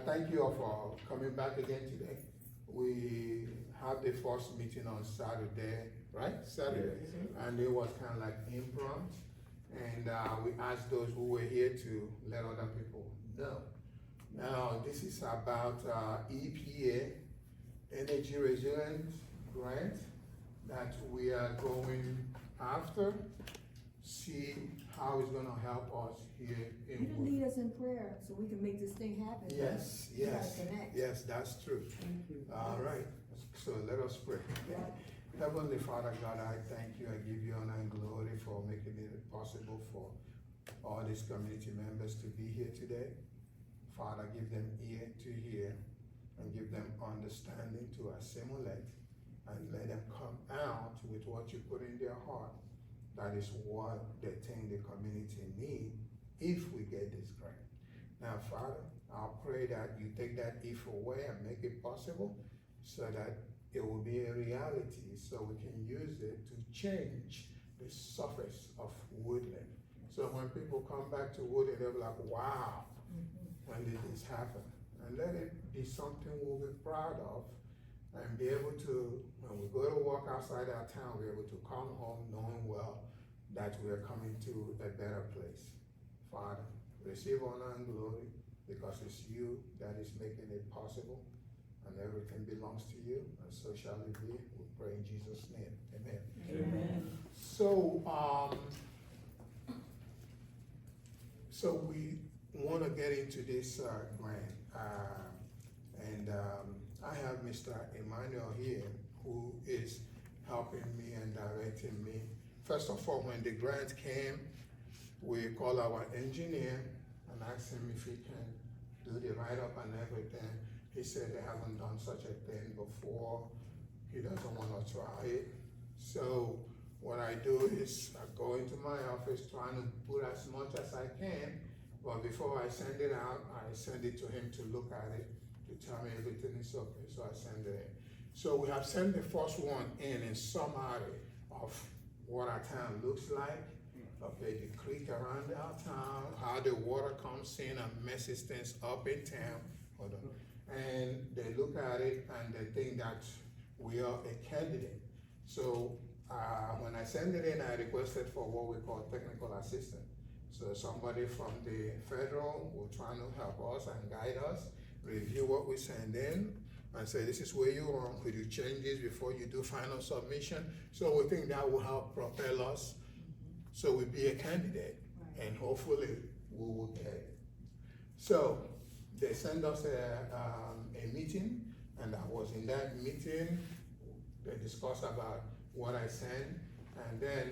thank you all for coming back again today. We have the first meeting on Saturday, right? Saturday. And it was kind of like impromptu. And we asked those who were here to let other people know. Now, this is about EPA Energy Resilience Grant that we are going after. See how it's gonna help us here in You didn't Woodlynne. lead us in prayer so we can make this thing happen. Yes, We gotta yes, connect. yes, that's true. Thank you. All right, so let us pray. Heavenly Father God, I thank you, I give you honor and glory for making it possible for all these community members to be here today. Father, give them ear to hear and give them understanding to assimilate and let them come out with what you put in their heart. That is what they think the community need if we get this grant. Now, Father, I'll pray that you take that if away and make it possible so that it will be a reality so we can use it to change the surface of Woodlynne. So when people come back to Woodlynne, they'll be like, wow, when did this happen? And let it be something we'll be proud of and be able to, when we go to work outside our town, we're able to come home knowing well that we are coming to a better place. Father, receive honor and glory because it's you that is making it possible and everything belongs to you, and so shall it be. We pray in Jesus' name. Amen. Amen. So we want to get into this grant, and I have Mr. Emmanuel here who is helping me and directing me. First of all, when the grant came, we called our engineer and asked him if he can do the write-up and everything. He said they haven't done such a thing before. He doesn't want to try it. So what I do is I go into my office trying to put as much as I can, but before I send it out, I send it to him to look at it, to tell me everything is okay, so I send it in. So we have sent the first one in summary of what our town looks like, okay, the creek around our town, how the water comes in and messes things up in town. Hold on. And they look at it and they think that we are a candidate. So when I send it in, I requested for what we call technical assistance. So somebody from the federal will try to help us and guide us, review what we send in, and say this is where you're wrong, could you change this before you do final submission? So we think that will help propel us so we'll be a candidate, and hopefully we will get it. So they sent us a meeting, and I was in that meeting. They discussed about what I sent, and then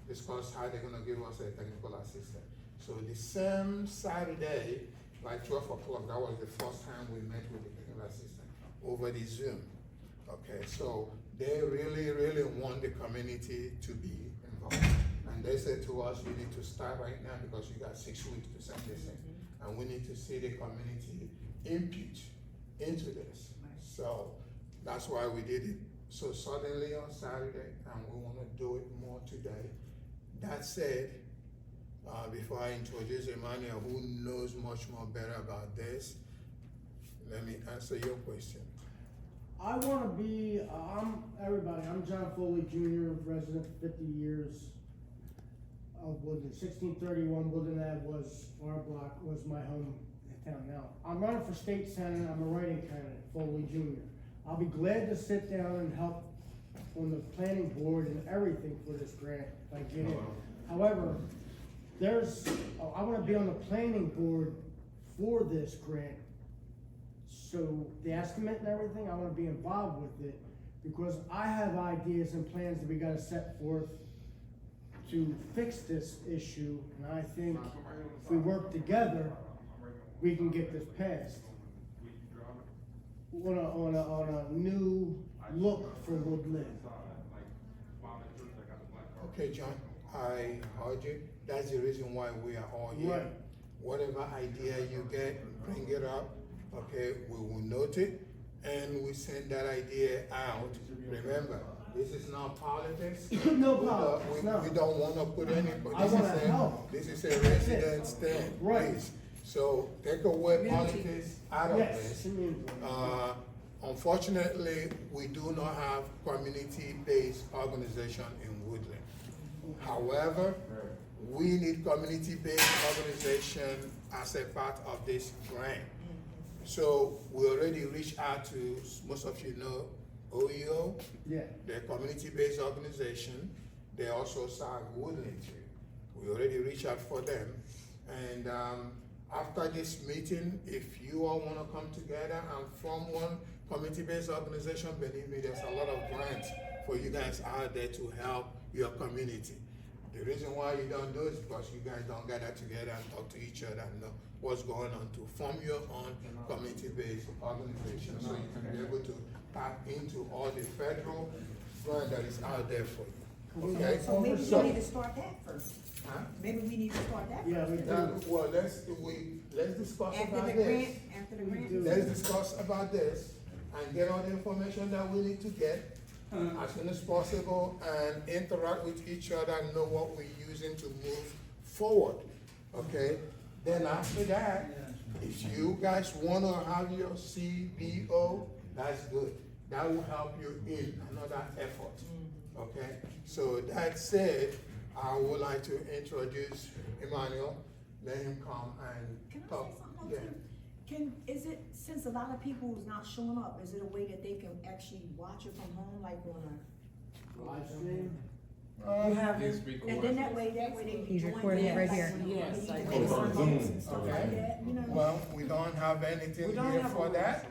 discussed how they're gonna give us a technical assistant. So the same Saturday, like 12 o'clock, that was the first time we met with the technical assistant over the Zoom. Okay, so they really, really want the community to be involved. And they said to us, you need to start right now because you got 6 weeks to send this in. And we need to see the community input into this. So that's why we did it so suddenly on Saturday, and we want to do it more today. That said, before I introduce Emmanuel, who knows much more better about this, let me answer your question. I want to be, I'm John Foley Jr., resident for 50 years of Woodlynne. 1631 Woodlynne Ave was, our block was my hometown. Now, I'm running for state senate, I'm a writing candidate, Foley Jr. I'll be glad to sit down and help on the planning board and everything for this grant if I get it. However, I want to be on the planning board for this grant. So the estimate and everything, I want to be involved with it because I have ideas and plans that we got to set forth to fix this issue. And I think if we work together, we can get this passed on a new look for Woodlynne. Okay, John, I heard you. That's the reason why we are all here. Right. Whatever idea you get, bring it up. Okay, we will note it and we send that idea out. Remember, this is not politics. No politics, no. We don't want to put any, but I wanna help. this is a residence thing. Right. Please. So take away Community. politics out of Yes, this. community. Unfortunately, we do not have community-based organization in Woodland. However, we need community-based organization as a part of this grant. So we already reached out to, most of you know, OEO, Yeah, they're a community-based organization. They also serve Woodland too. We already reached out for them. And after this meeting, if you all wanna come together and form one community-based organization, believe me, there's a lot of grants for you guys out there to help your community. The reason why you don't do it is because you guys don't gather together and talk to each other and know what's going on, to form your own community-based organization so you can be able to tap into all the federal grant that is out there for you. Okay? So maybe we So- need to start that first. Huh? Maybe we need to start that yeah, we first. do. Well, let's discuss After about the this. grant, after the We grant. do. Let's discuss about this and get all the information that we need to get as soon as possible and interact with each other and know what we're using to move forward, okay? Then after that, if you guys wanna have your CBO, that's good. That will help you in another effort, okay? So that said, I would like to introduce Emmanuel, let him come and Can I talk. say something Yeah. too? Is it, since a lot of people is not showing up, is it a way that they can actually watch it from home, like on Live stream. You have it. and then that way they be He's doing recording it that, right like, here. when you Yes, need I to did. make some On notes Zoom. and stuff Okay. like that, you know? Well, we don't have anything We don't here have for a that,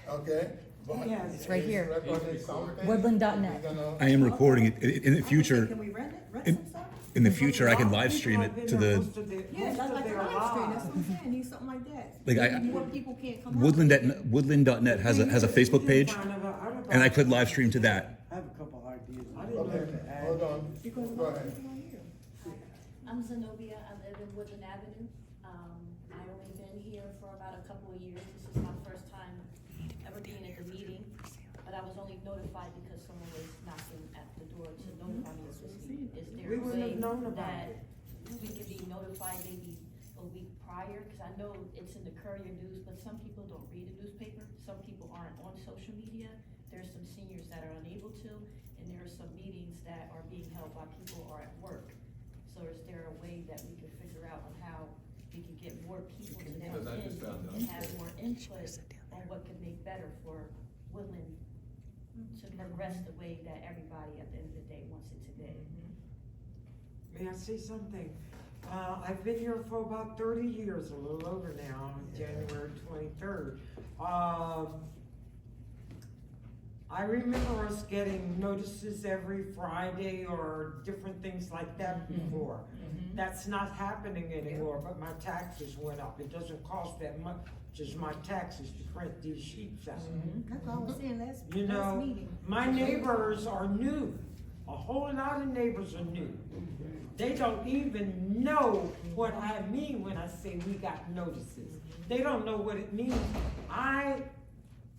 okay? But Yes. It's right here. he's recording something. Woodlynne.net. We're gonna- I am recording it. In the Okay, future, can we rent it, rent in- some stuff? in the future, I can live stream it to the, Yeah, that's like a live stream, that's what I'm saying, need something like that. Like, Maybe more people can't come out. Woodlynne.net has a Facebook page, and I could live stream to that. I have a couple ideas. I didn't know Okay, to add. hold on, Because a go lot of ahead. people don't hear. I'm Zenobia, I live in Woodland Avenue. I only been here for about a couple of years, this is my first time ever being at the meeting, but I was only notified because someone was knocking at the door to notify me of this meeting. Is there We a wouldn't way have known about that it. we could be notified maybe a week prior? Cause I know it's in the Courier News, but some people don't read the newspaper, some people aren't on social media. There's some seniors that are unable to, and there are some meetings that are being held while people are at work. So is there a way that we could figure out on how we could get more people to that Because I just found out. end and have more input on what could make better for Woodland to progress the way that everybody at the end of the day wants it to be? May I say something? I've been here for about 30 years, a little over now, on January 23rd. I remember us getting notices every Friday or different things like that before. That's not happening anymore, but my taxes went up. It doesn't cost that much as my taxes to print these sheets out. That's what I was saying last, You last know, meeting. my neighbors are new. A whole lot of neighbors are new. They don't even know what I mean when I say we got notices. They don't know what it means. I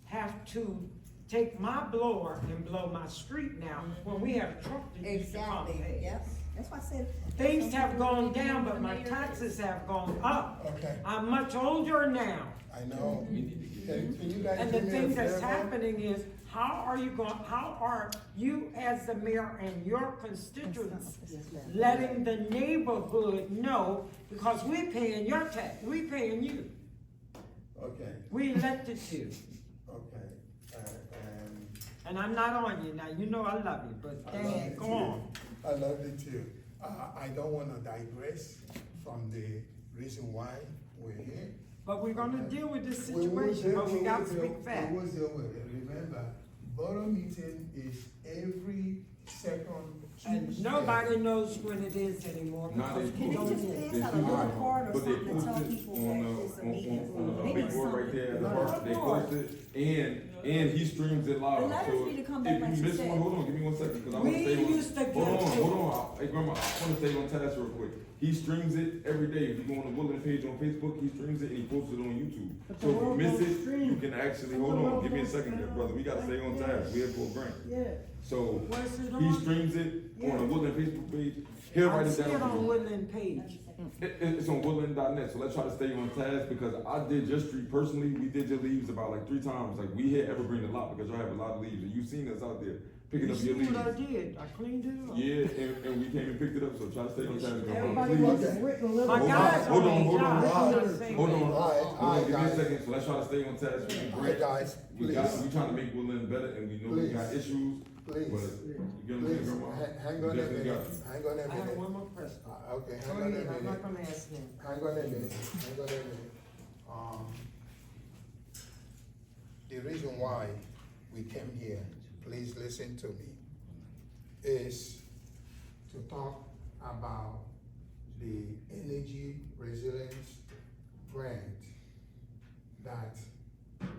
have to take my blower and blow my street now when we have a truck that used to come. Exactly, yep, that's why I said. Things have gone down, but my taxes have gone up. Okay, I'm much older now. I know. Can you guys And the give me a thing that's flavor? happening is, how are you as the mayor and your constituents letting the neighborhood know, because we're paying your tax, we paying you, Okay, we elected you, okay, and I'm not on you now, you know I love you, but I love dang, you go too. on. I love it too. I don't wanna digress from the reason why we're here. But we're gonna deal with this We will situation, deal- but we will gotta deal- speak facts. We will deal with it. Remember, borough meeting is every second And Tuesday. nobody knows when it is anymore, Not because in- Can we they don't. just They pass out a do little not. card or But they something to tell post it people on that it's a meeting? on a Maybe big board right there at the something. park. They post it, and he streams it live. The letters So need to come back if like you you miss said. one, hold on, give me 1 second, cause I We wanna stay on. used to Hold on, get hold on. Hey grandma, I wanna stay on task real quick. He streams it every day. If you go on the Woodlynne page on Facebook, he streams it and he posts it on YouTube. But the So if you world miss don't it, stream. you can actually, But hold the on, world give me a don't second here, stream. brother. We gotta stay on Yeah. task. We here for a grant. Yeah. So Where's it he on? streams it on Yeah. the Woodlynne Facebook page. He'll write I it see it on down. Woodland page. It's on Woodlynne.net, so let's try to stay on task, because I did your street personally, we did your leaves about like 3 times, like we hit Evergreen a lot, because y'all have a lot of leaves, and you've seen us out there picking You up see your leaves. what I did? I cleaned it up. Yeah, and we came and picked it up, so try to stay on task. Everybody Please. wants a written limit. My Hold guys on, hold on on, their hold on, job. hold I'm on. not saying Hold on, that. All right, give me a guys. second, so let's try to stay on task with the All right, grant. guys, We please, trying to make Woodlynne better, and we know we got Please. issues, but please, you get what I'm saying, please, Grandma? hang We on a definitely minute, got you. hang on a I have minute. one more question. Okay, Go hang on a ahead, I'm minute. not gonna ask him. Hang on a minute, hang on a minute. The reason why we came here, please listen to me, is to talk about the energy resilience grant that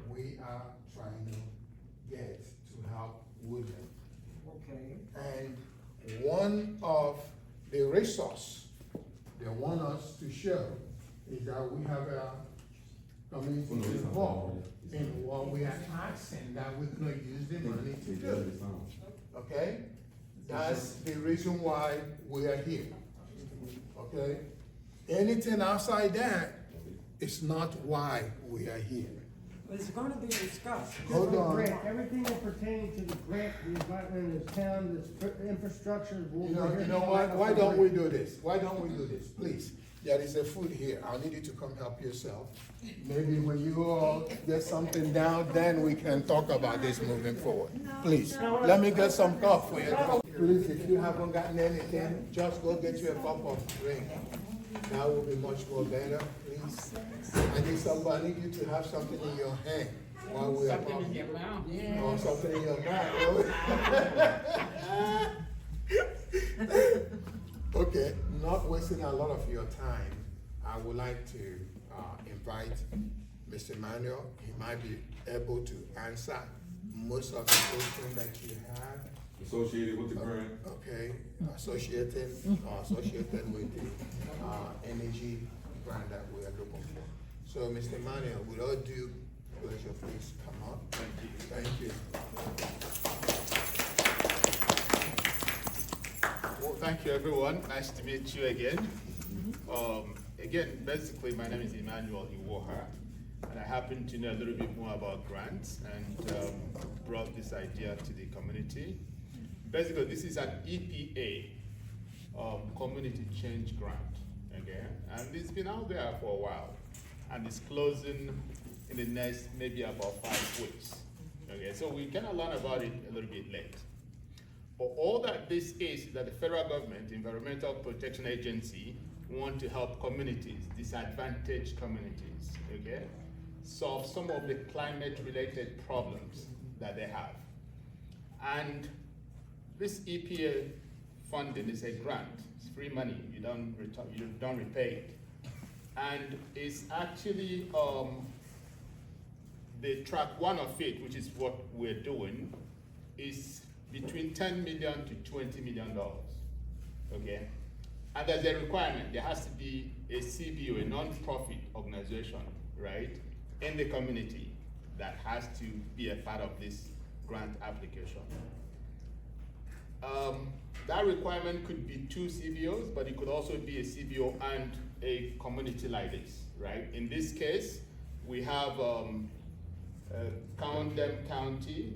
we are trying to get to help Woodlynne. Okay. And one of the resource they want us to show is that we have a community involved in what we are asking that we're gonna use the money to do, okay? That's the reason why we are here, okay? Anything outside that is not why we are here. It's gonna be discussed. Hold Different on. grant, everything that pertaining to the grant, the environment in this town, this infrastructure. You know what, why don't we do this? Why don't we do this, please? There is a food here, I'll need you to come help yourself. Maybe when you all get something down, then we can talk about this moving forward. Please, let me get some coffee. Please, if you haven't gotten anything, just go get you a cup of drink. That will be much more better, please. I need somebody, you to have something in your hand while we are talking. Something in your mouth. Yeah. Or something in your mouth. Okay, not wasting a lot of your time, I would like to invite Mr. Manuel. He might be able to answer most of the questions that you have. Associated with the grant. Okay, associated with the energy grant that we are looking for. So, Mr. Manuel, with all due pleasure, please come up. Thank you. Well, thank you, everyone. Nice to meet you again. Again, basically, my name is Emmanuel Iwoha, and I happen to know a little bit more about grants and brought this idea to the community. Basically, this is an EPA Community Change grant, okay? And it's been out there for a while, and it's closing in the next maybe about 5 weeks, okay? So we kind of learn about it a little bit late. But all that this is that the federal government, Environmental Protection Agency, want to help communities, disadvantaged communities, okay, solve some of the climate-related problems that they have. And this EPA funding is a grant. It's free money. You don't repay it. And it's actually the track one of it, which is what we're doing, is between $10 million to $20 million. Okay? And there's a requirement. There has to be a CBO, a non-profit organization, right, in the community that has to be a part of this grant application. That requirement could be 2 CBOs, but it could also be a CBO and a community like this, right? In this case, we have Condon County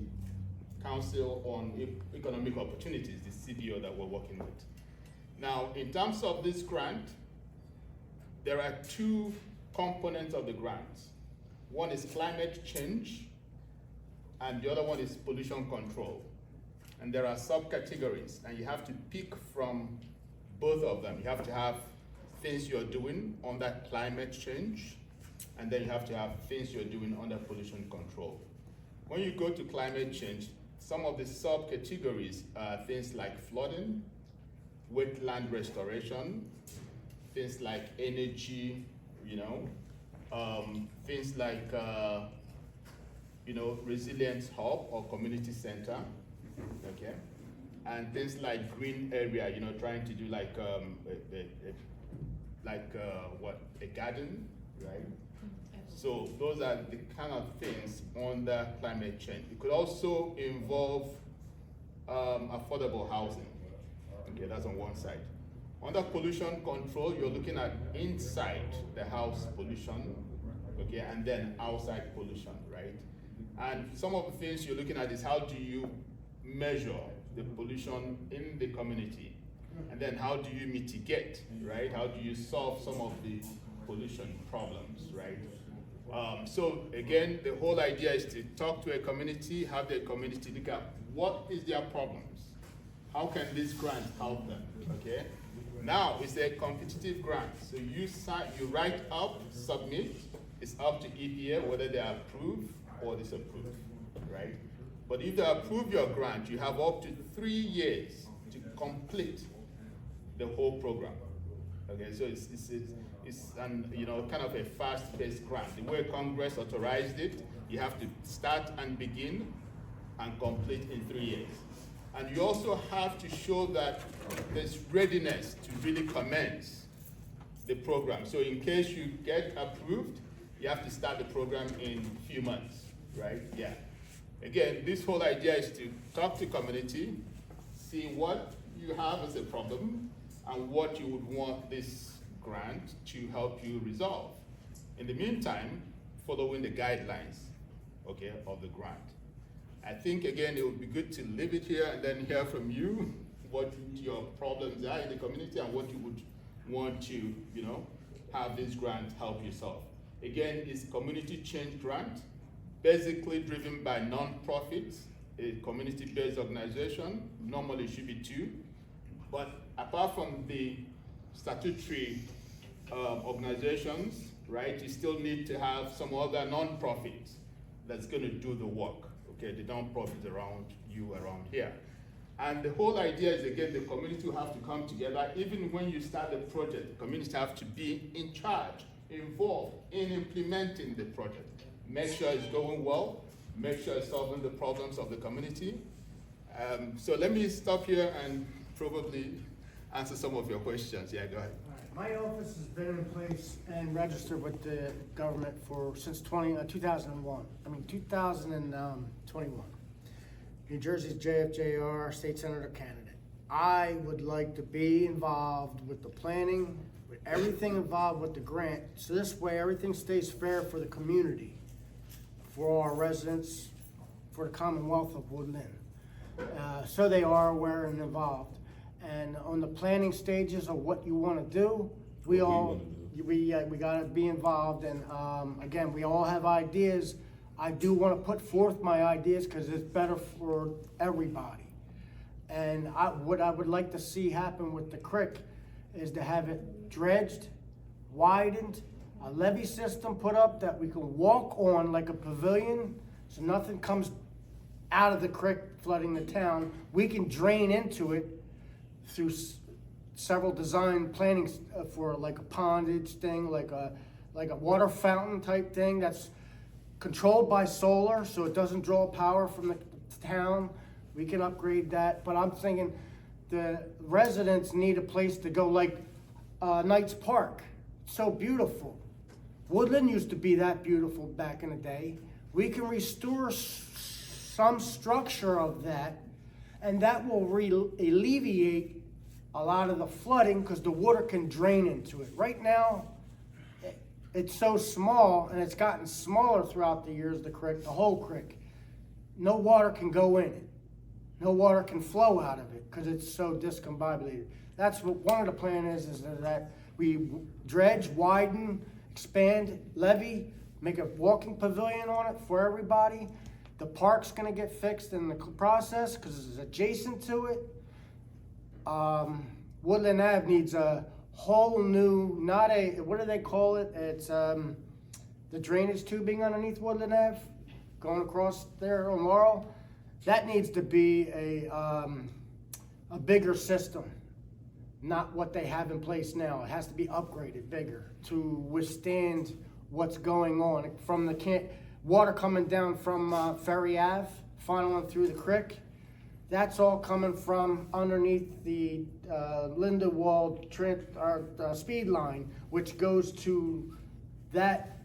Council on Economic Opportunities, the CBO that we're working with. Now, in terms of this grant, there are 2 components of the grant. One is climate change, and the other one is pollution control. And there are subcategories, and you have to pick from both of them. You have to have things you're doing under climate change, and then you have to have things you're doing under pollution control. When you go to climate change, some of the subcategories are things like flooding, wetland restoration, things like energy, things like resilience hub or community center, okay, and things like green area, trying to do like a garden, right? So those are the kind of things under climate change. It could also involve affordable housing. Okay, that's on one side. Under pollution control, you're looking at inside the house pollution, okay, and then outside pollution, right? And some of the things you're looking at is how do you measure the pollution in the community? And then how do you mitigate, right? How do you solve some of the pollution problems, right? So again, the whole idea is to talk to a community, have the community look at what is their problems? How can this grant help them, okay? Now, it's a competitive grant. So you write up, submit, it's up to EPA whether they approve or disapprove, right? But if they approve your grant, you have up to 3 years to complete the whole program. Okay, so it's an, kind of a fast-paced grant. The way Congress authorized it, you have to start and begin and complete in 3 years. And you also have to show that there's readiness to really commence the program. So in case you get approved, you have to start the program in a few months, right? Yeah. Again, this whole idea is to talk to community, see what you have as a problem, and what you would want this grant to help you resolve. In the meantime, following the guidelines, okay, of the grant. I think, again, it would be good to leave it here and then hear from you what your problems are in the community and what you would want to, have this grant help you solve. Again, it's Community Change Grant, basically driven by non-profits, a community-based organization. Normally it should be 2. But apart from the statutory organizations, right, you still need to have some other non-profits that's going to do the work. Okay, the non-profits around here. And the whole idea is, again, the community will have to come together. Even when you start the project, the community have to be in charge, involved in implementing the project. Make sure it's going well, make sure it's solving the problems of the community. So let me stop here and probably answer some of your questions. Yeah, go ahead. All right. My office has been in place and registered with the government since 2001. 2021. New Jersey's JFJR state senator candidate. I would like to be involved with the planning, with everything involved with the grant, so this way everything stays fair for the community, for our residents, for the Commonwealth of Woodlynne. So they are aware and involved. And on the planning stages of what you want to do, we got to be involved. And again, we all have ideas. I do want to put forth my ideas because it's better for everybody. And what I would like to see happen with the creek is to have it dredged, widened, a levee system put up that we can walk on like a pavilion, so nothing comes out of the creek flooding the town. We can drain into it through several design plannings for like a pondage thing, like a water fountain type thing that's controlled by solar, so it doesn't draw power from the town. We can upgrade that, but I'm thinking the residents need a place to go, like Knights Park. It's so beautiful. Woodlynne used to be that beautiful back in the day. We can restore some structure of that, and that will alleviate a lot of the flooding because the water can drain into it. Right now, it's so small, and it's gotten smaller throughout the years, the whole creek. No water can go in it. No water can flow out of it because it's so discombobulated. That's what one of the plans is that we dredge, widen, expand, levee, make a walking pavilion on it for everybody. The park's gonna get fixed in the process because it's adjacent to it. Woodlynne Ave needs a whole new, what do they call it? It's the drainage tubing underneath Woodlynne Ave, going across there on Laurel. That needs to be a bigger system, not what they have in place now. It has to be upgraded bigger to withstand what's going on. From the water coming down from Ferry Ave, funneling through the creek, that's all coming from underneath the Lindenwold speed line, which goes to that,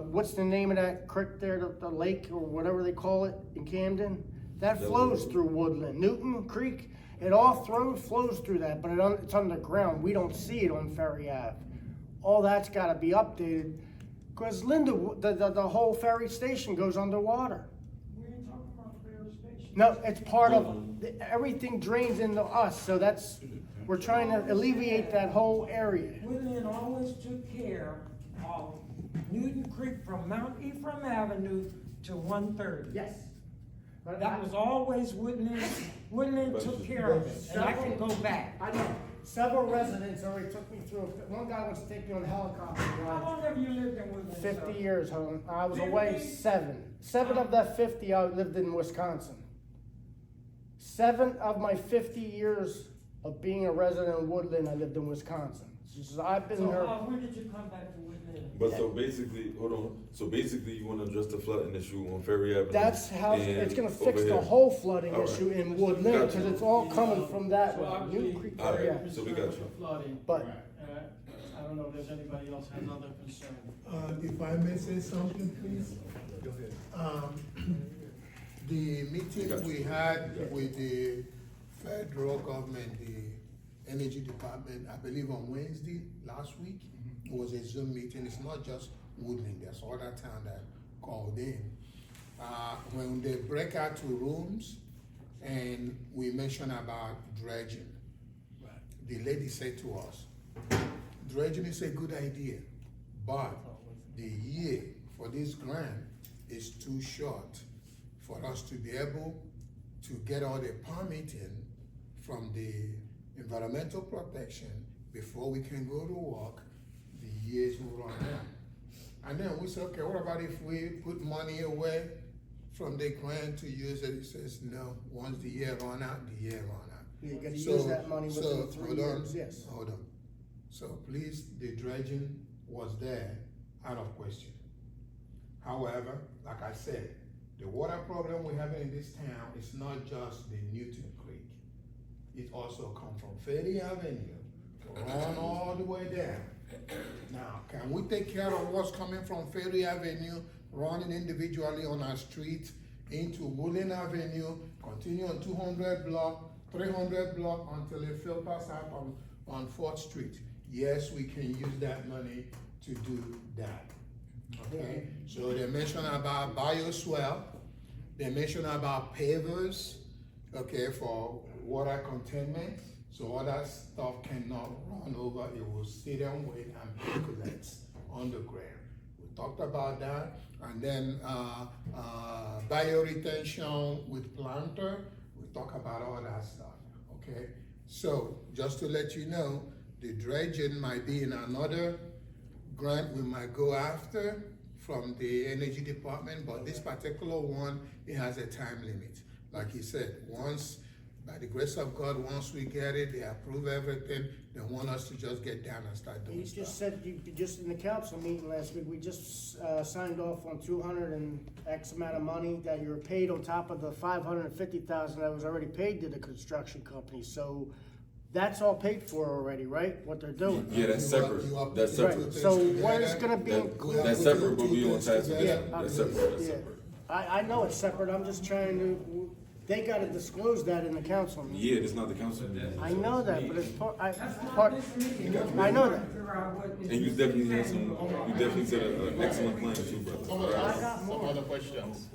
what's the name of that creek there, the lake or whatever they call it in Camden? That flows through Woodlynne. Newton Creek, It all flows through that, but it's underground. We don't see it on Ferry Ave. All that's gotta be updated, cause Linda, the whole ferry station goes underwater. We ain't talking about the ferry station. No, it's part of, everything drains into us, so we're trying to alleviate that whole area. Woodlynne always took care of Newton Creek from Mount Ephraim Avenue to 130. Yes. That was always Woodlynne took care of it, and I can go back. I know, several residents already took me through, one guy wants to take me on a helicopter How ride. long have you lived in Woodlynne? 50 sir? years, hon. I was 50? away 7. 7 of that 50, I lived in Wisconsin. 7 of my 50 years of being a resident of Woodlynne, I lived in Wisconsin. I've been So, here. when did you come back to Woodlynne? But so basically, hold on. So basically, you want to address the flooding issue on Ferry Avenue. That's how, and it's gonna over fix the here. whole flooding All right. issue in Woodlynne, Gotcha. because it's all coming from that So way, obviously, New Creek, All right. yeah. So we got you. Flooding. But- I don't know if there's anybody else has other concern. If I may say something, please? Go ahead. The meeting we had with the federal government, the energy department, I believe on Wednesday last week, was a Zoom meeting. It's not just Woodlynne, there's other town that called in. When they break out to rooms and we mentioned about dredging, the lady said to us, dredging is a good idea, but the year for this grant is too short for us to be able to get all the permitting from the environmental protection before we can go to work. The years will run out. And then we said, okay, what about if we put money away from the grant to use it? He says, no, once the year run out, the year run out. You gotta So- use that money within so, 3 hold on, years, yes. Hold on. So please, the dredging was there, out of question. However, like I said, the water problem we have in this town is not just the Newton Creek. It also comes from Ferry Avenue, run all the way down. Now, can we take care of what's coming from Ferry Avenue, running individually on our street into Woodlynne Avenue, continue on 200 block, 300 block until it filters out on 4th Street? Yes, we can use that money to do that. Okay, so they mentioned about bioswale, they mentioned about pavers, okay, for water containment, so all that stuff cannot run over, it will sit and wait and percolate on the ground. We talked about that, and then bioretention with planter, we talk about all that stuff, okay? So, just to let you know, the dredging might be in another grant we might go after from the energy department, but this particular one, it has a time limit. Like he said, once, by the grace of God, once we get it, they approve everything, they want us to just get down and start doing You stuff. just said, you just in the council meeting last week, we just signed off on 200 and X amount of money that you were paid on top of the 550,000 that was already paid to the construction company, so that's all paid for already, right? What they're doing? Yeah, that's separate. That's separate. Right, so what is gonna be That- included? That's separate, but we on task. Yeah, That's separate, that's yeah. separate. I know it's separate, I'm just trying to, they gotta disclose that in the council meeting. Yeah, it's not the council meeting. I know that, but it's part, That's not part, this meeting. I know that. Figure out what this And you definitely had meeting some, is. you definitely said an excellent plan too, brother. Some other questions.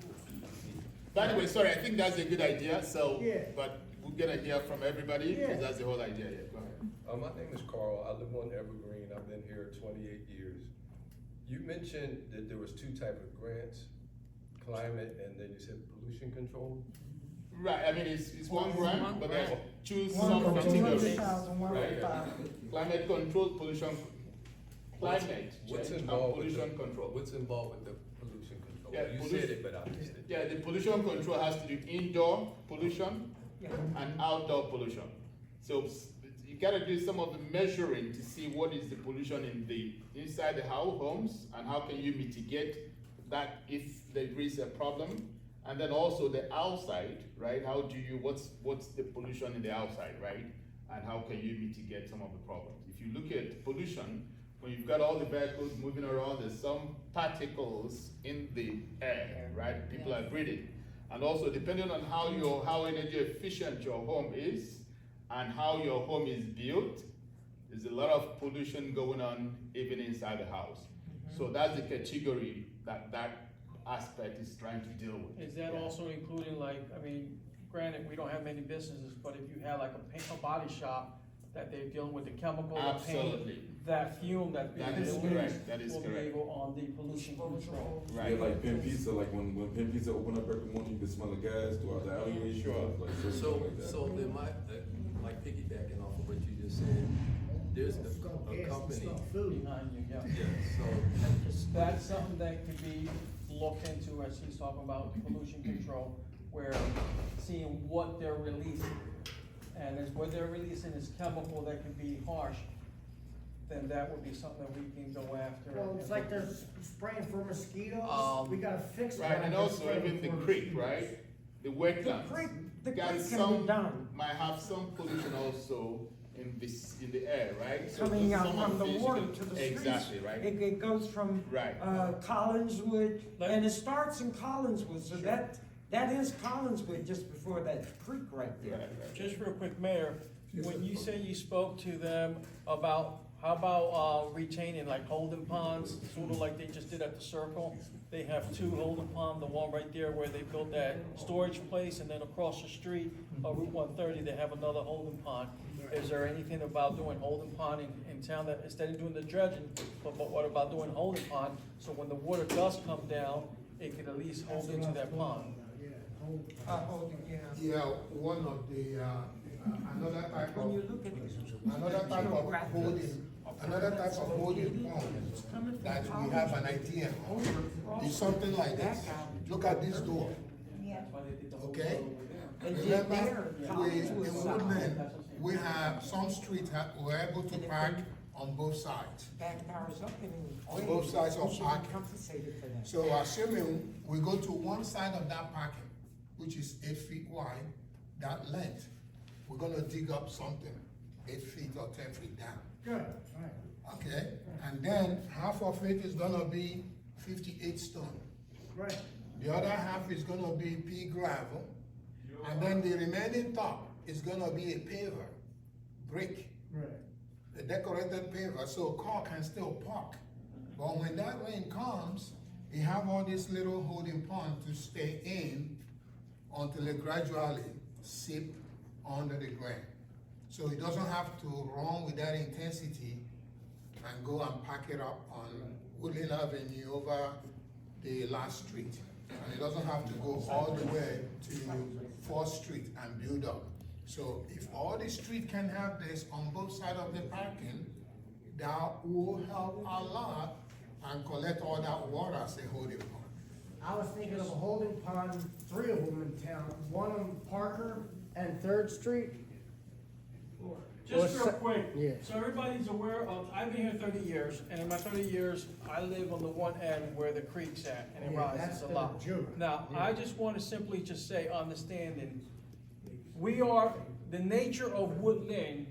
By the way, sorry, I think that's a good idea, so, Yeah. but we're gonna hear from everybody, Yeah. because that's the whole idea, yeah, go ahead. My name is Carl. I live on Evergreen. I've been here 28 years. You mentioned that there was 2 types of grants, climate and then you said pollution control. Right, I mean, it's one grant, but they choose One some for categories, 200,000, one for right? 5. Climate control, pollution, climate What's change, and involved with pollution the, control. What's involved with the pollution control? Yeah, You pollution- said it, but I missed it. Yeah, the pollution control has to do indoor pollution Yeah. and outdoor pollution. So you gotta do some of the measuring to see what is the pollution in the inside the homes and how can you mitigate that if there is a problem. And then also the outside, right? How do you, what's the pollution in the outside, right? And how can you mitigate some of the problems? If you look at pollution, when you've got all the vehicles moving around, there's some particles in the air, right? People are breathing. And also depending on how energy efficient your home is, and how your home is built, there's a lot of pollution going on even inside the house. So that's the category that aspect is trying to deal with. Is that also including like, I mean, granted, we don't have many businesses, but if you have like a body shop, that they're dealing with the chemical, the paint, Absolutely. that fume that. That is correct, that is Will be correct. able on the pollution control. Right. Yeah, like Pin Pizza, like when Pin Pizza open up every morning, you can smell the gas throughout the alleyway. Sure. Like certain stuff like that. So then like piggybacking off of what you just said, there's a company. Behind you, yeah. Yeah, so That's something that could be looked into as he's talking about pollution control, where seeing what they're releasing. And as what they're releasing is chemical that can be harsh, then that would be something that we can go after. Well, it's like they're spraying for mosquitoes, we gotta fix that. Right, and They're also spraying even the for creek, mosquitoes. right? The wetlands. The Got creek can some- be done. Might have some pollution also in the air, right? So Coming out some from of the these water could- to the streets. Exactly, right? It goes from, Right. Collinswood, and it starts in Collinswood, so that is Collinswood just before that creek right Right, there. right. Just real quick, Mayor, when you say you spoke to them about, how about retaining like holding ponds, sort of like they just did at the Circle? They have two holding pond, the one right there where they built that storage place, and then across the street, Route 130, they have another holding pond. Is there anything about doing holding pond in town that, instead of doing the dredging, but what about doing holding pond? So when the water does come down, it can at least hold into that pond. Yeah, hold. Yeah, one of the, another type When you of, look at it. another type of holding pond that we have an idea of is something like this. Look at this door, Yeah. okay? And did Remember, there, in Collinswood side, Woodlynne, we have some streets that we're able to park on both sides. backed ours up in a On way, both sides of we should be parking. compensated for that. So assuming we go to one side of that parking, which is 8 feet wide, that length, we're gonna dig up something 8 feet or 10 feet down, Good, right, okay? And then half of it is gonna be 58 stone. right. The other half is gonna be pea gravel. And then the remaining top is gonna be a paver, brick, Right. a decorated paver, so a car can still park. But when that rain comes, you have all this little holding pond to stay in until it gradually seep under the ground. So it doesn't have to run with that intensity and go and pack it up on Woodlynne Avenue over the last street. And it doesn't have to go all the way to 4th Street and build up. So if all the street can have this on both sides of the parking, that will help a lot and collect all that water as a holding pond. I was thinking of a holding pond, 3 of them in town, one on Parker and 3rd Street. Just Well, real quick, yeah. so everybody's aware of, I've been here 30 years, and in my 30 years, I live on the one end where the creek's at, and it Yeah, rises that's a the lot. joke. Now, Yeah. I just wanna simply just say, understanding, we are, the nature of Woodlynne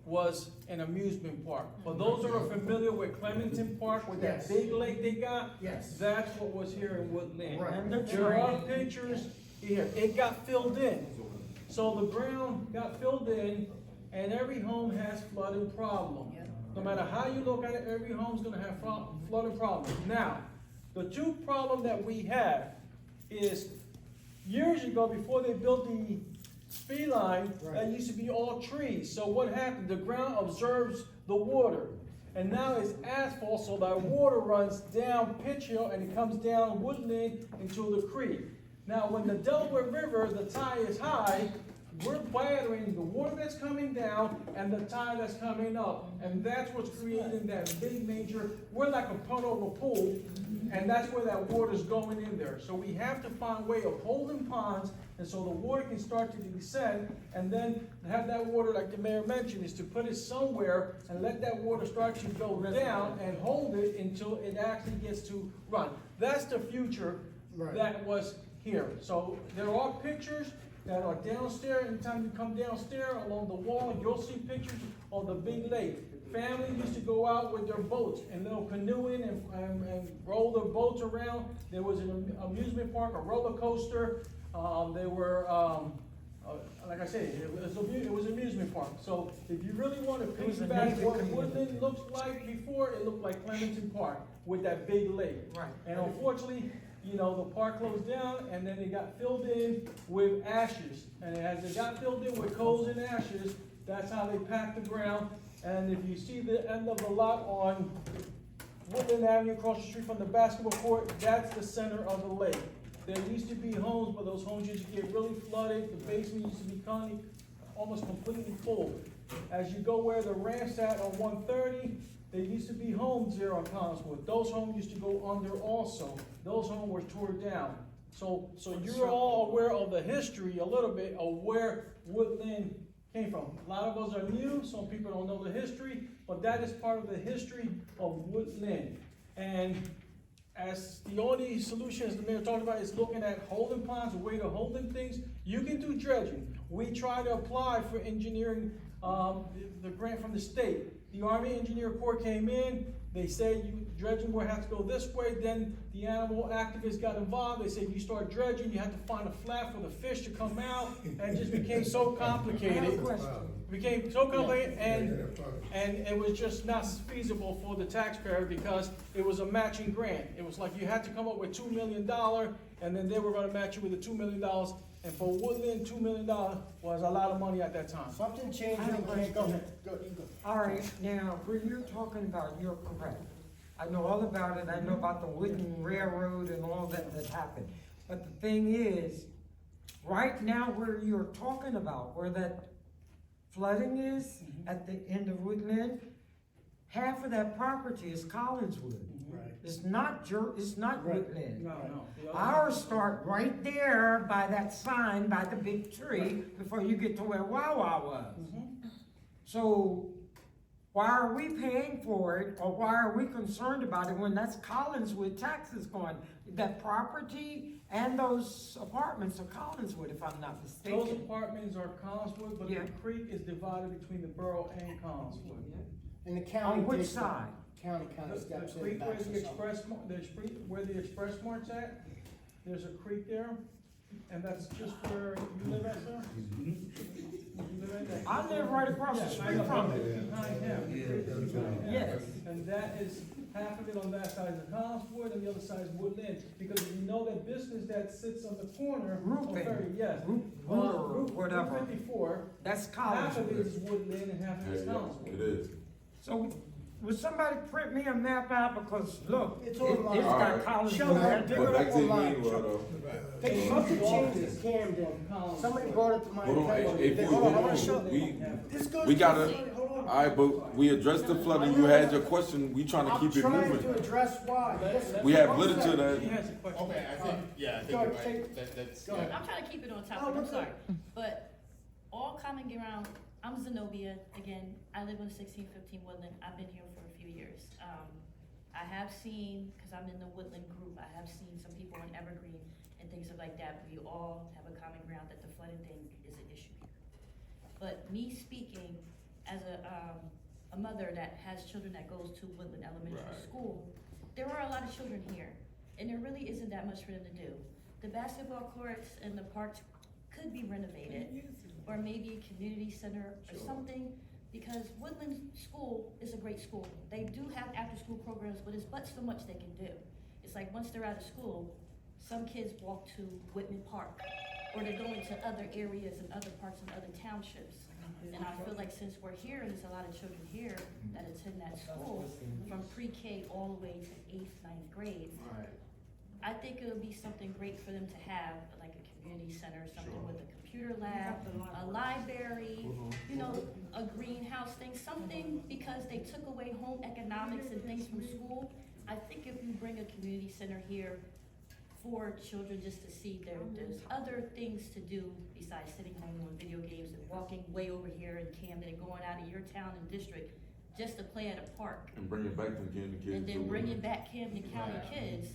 was an amusement park. For those that are familiar with Clementon Park, with that Yes. big lake they got, Yes. that's what was here in Woodlynne. Right. And the There are train. pictures here, it got filled in. So the ground got filled in, and every home has flooding problem. No matter how you look at it, every home's gonna have flooding problems. Now, the two problem that we have is, years ago, before they built the speed line, that Right. used to be all trees. So what happened? The ground absorbs the water. And now it's asphalt, so that water runs down Pitch Hill and it comes down Woodlynne into the creek. Now, when the Delaware River, the tide is high, we're battering the water that's coming down and the tide that's coming up. And that's what's creating that big major, we're like a puddle of a pool, and that's where that water's going in there. So we have to find a way of holding ponds, and so the water can start to descend, and then have that water, like the mayor mentioned, is to put it somewhere and let that water start to go down and hold it until it actually gets to run. That's the future Right. that was here. So there are pictures that are downstairs. Anytime you come downstairs along the wall, you'll see pictures of the big lake. Family used to go out with their boats and they'll canoeing and roll their boats around. There was an amusement park, a roller coaster. There were like I said, it was an amusement park. So if you really want to It was a piggyback Navy what community. Woodlynne looked like before, it looked like Clementon Park with that big lake. Right. And unfortunately, you know, the park closed down and then it got filled in with ashes. And as it got filled in with coals and ashes, that's how they packed the ground. And if you see the end of the lot on Woodlynne Avenue across the street from the basketball court, that's the center of the lake. There used to be homes, but those homes used to get really flooded. The basement used to be almost completely full. As you go where the ramp's at on 130, there used to be homes there on Collinswood. Those homes used to go under also. Those homes were torn down. So you're all aware of the history a little bit of where Woodlynne came from. A lot of us are new, some people don't know the history, but that is part of the history of Woodlynne. And as the only solution, as the mayor talked about, is looking at holding ponds, a way to holding things. You can do dredging. We try to apply for engineering, the grant from the state. The Army Engineer Corps came in, they said dredging will have to go this way, then the animal activists got involved, they said you start dredging, you have to find a flat for the fish to come out, and it just became so complicated. Became so complicated, and it was just not feasible for the taxpayer because it was a matching grant. It was like you had to come up with $2 million, and then they were gonna match you with the $2 million. And for Woodlynne, $2 million was a lot of money at that time. Something changed I have a and can't go question. ahead. Go, you go. All right, now, when you're talking about, you're correct. I know all about it, I know about the wooden railroad and all that happened. But the thing is, right now where you're talking about, where that flooding is, at the end of Woodlynne, half of that property is Collinswood. Right. It's not Right. Woodlynne. No. Ours start right there by that sign, by the big tree, before you get to where Wawa was. So, why are we paying for it, or why are we concerned about it when that's Collinswood taxes going? That property and those apartments are Collinswood, if I'm not Those mistaken. apartments are Collinswood, but the Yeah. creek is divided between the borough and Collinswood. And the county. On which takes the- side? County kind The of steps in. creek and where backs the us up. where the express mart's at, there's a creek there, and that's just where you live at, sir? You live at that- I live right across the Yeah, street I know, from it. behind him. Yeah. Yes. And that is, half of it on that side is Collinswood, and the other side is Woodlynne, because you know that business that sits on the corner. on Roofing. Ferry, yes. Root, whatever. Route 54, That's half of it Collinswood. is Woodlynne and half of it is Collinswood. It is. So, would somebody print me a map out, because look, It's it's online. got Alright. Collinswood. Show her. address. Dig But it back up to the online. meanwhile though. Hey, something changed in Camden. Somebody brought it to my Hold on, attention. hey, Hold on, I wanna hold show. on, This goes we to- gotta, hold on. alright, but we addressed the flooding, you had your question, we trying to keep it I'm trying to moving. address why. Listen, We have one literature second. that, He has a question. Okay, I think Go you're ahead, right. That's, go ahead. yeah. I'm trying to keep it on Oh, topic, I'm what's sorry. up? But all common ground, I'm Zenobia, again, I live on 1615 Woodlynne, I've been here for a few years. I have seen, because I'm in the Woodlynne group, I have seen some people on Evergreen and things like that. We all have a common ground that the flooding thing is an issue here. But me speaking as a mother that has children that goes to Woodlynne Elementary Right. School, there are a lot of children here, and there really isn't that much for them to do. The basketball courts and the parks could be renovated, or maybe a community center or something, because Woodlynne School is a great school. They do have after-school programs, but it's but so much they can do. It's like once they're out of school, some kids walk to Whitman Park, or they're going to other areas and other parks and other townships. And I feel like since we're here, and there's a lot of children here that attend that school, from pre-K all the way to 8th, 9th grade, Right. I think it would be something great for them to have, like a community center, something Sure. with a computer lab, a library, you know, a greenhouse thing, something, because they took away home economics and things from school. I think if you bring a community center here for children just to see there's other things to do besides sitting home on video games and walking way over here in Camden and going out of your town and district just to play at a park. and bring it back to the Camden kids. And then too. bringing back Camden County Right. kids,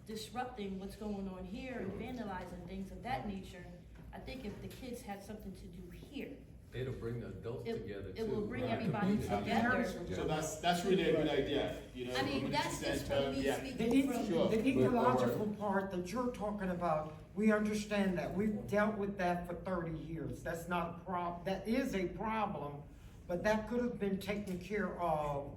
disrupting what's going on here and vandalizing things of that nature. I think if the kids had something to do here, It'll bring the adults It- together too. it will bring right? everybody together. So that's really a good idea, you know. I mean, community that's just center, for me yeah. speaking from. Sure. The ecological part that you're talking about, we understand that, we've dealt with that for 30 years, that's not a that is a problem, but that could have been taken care of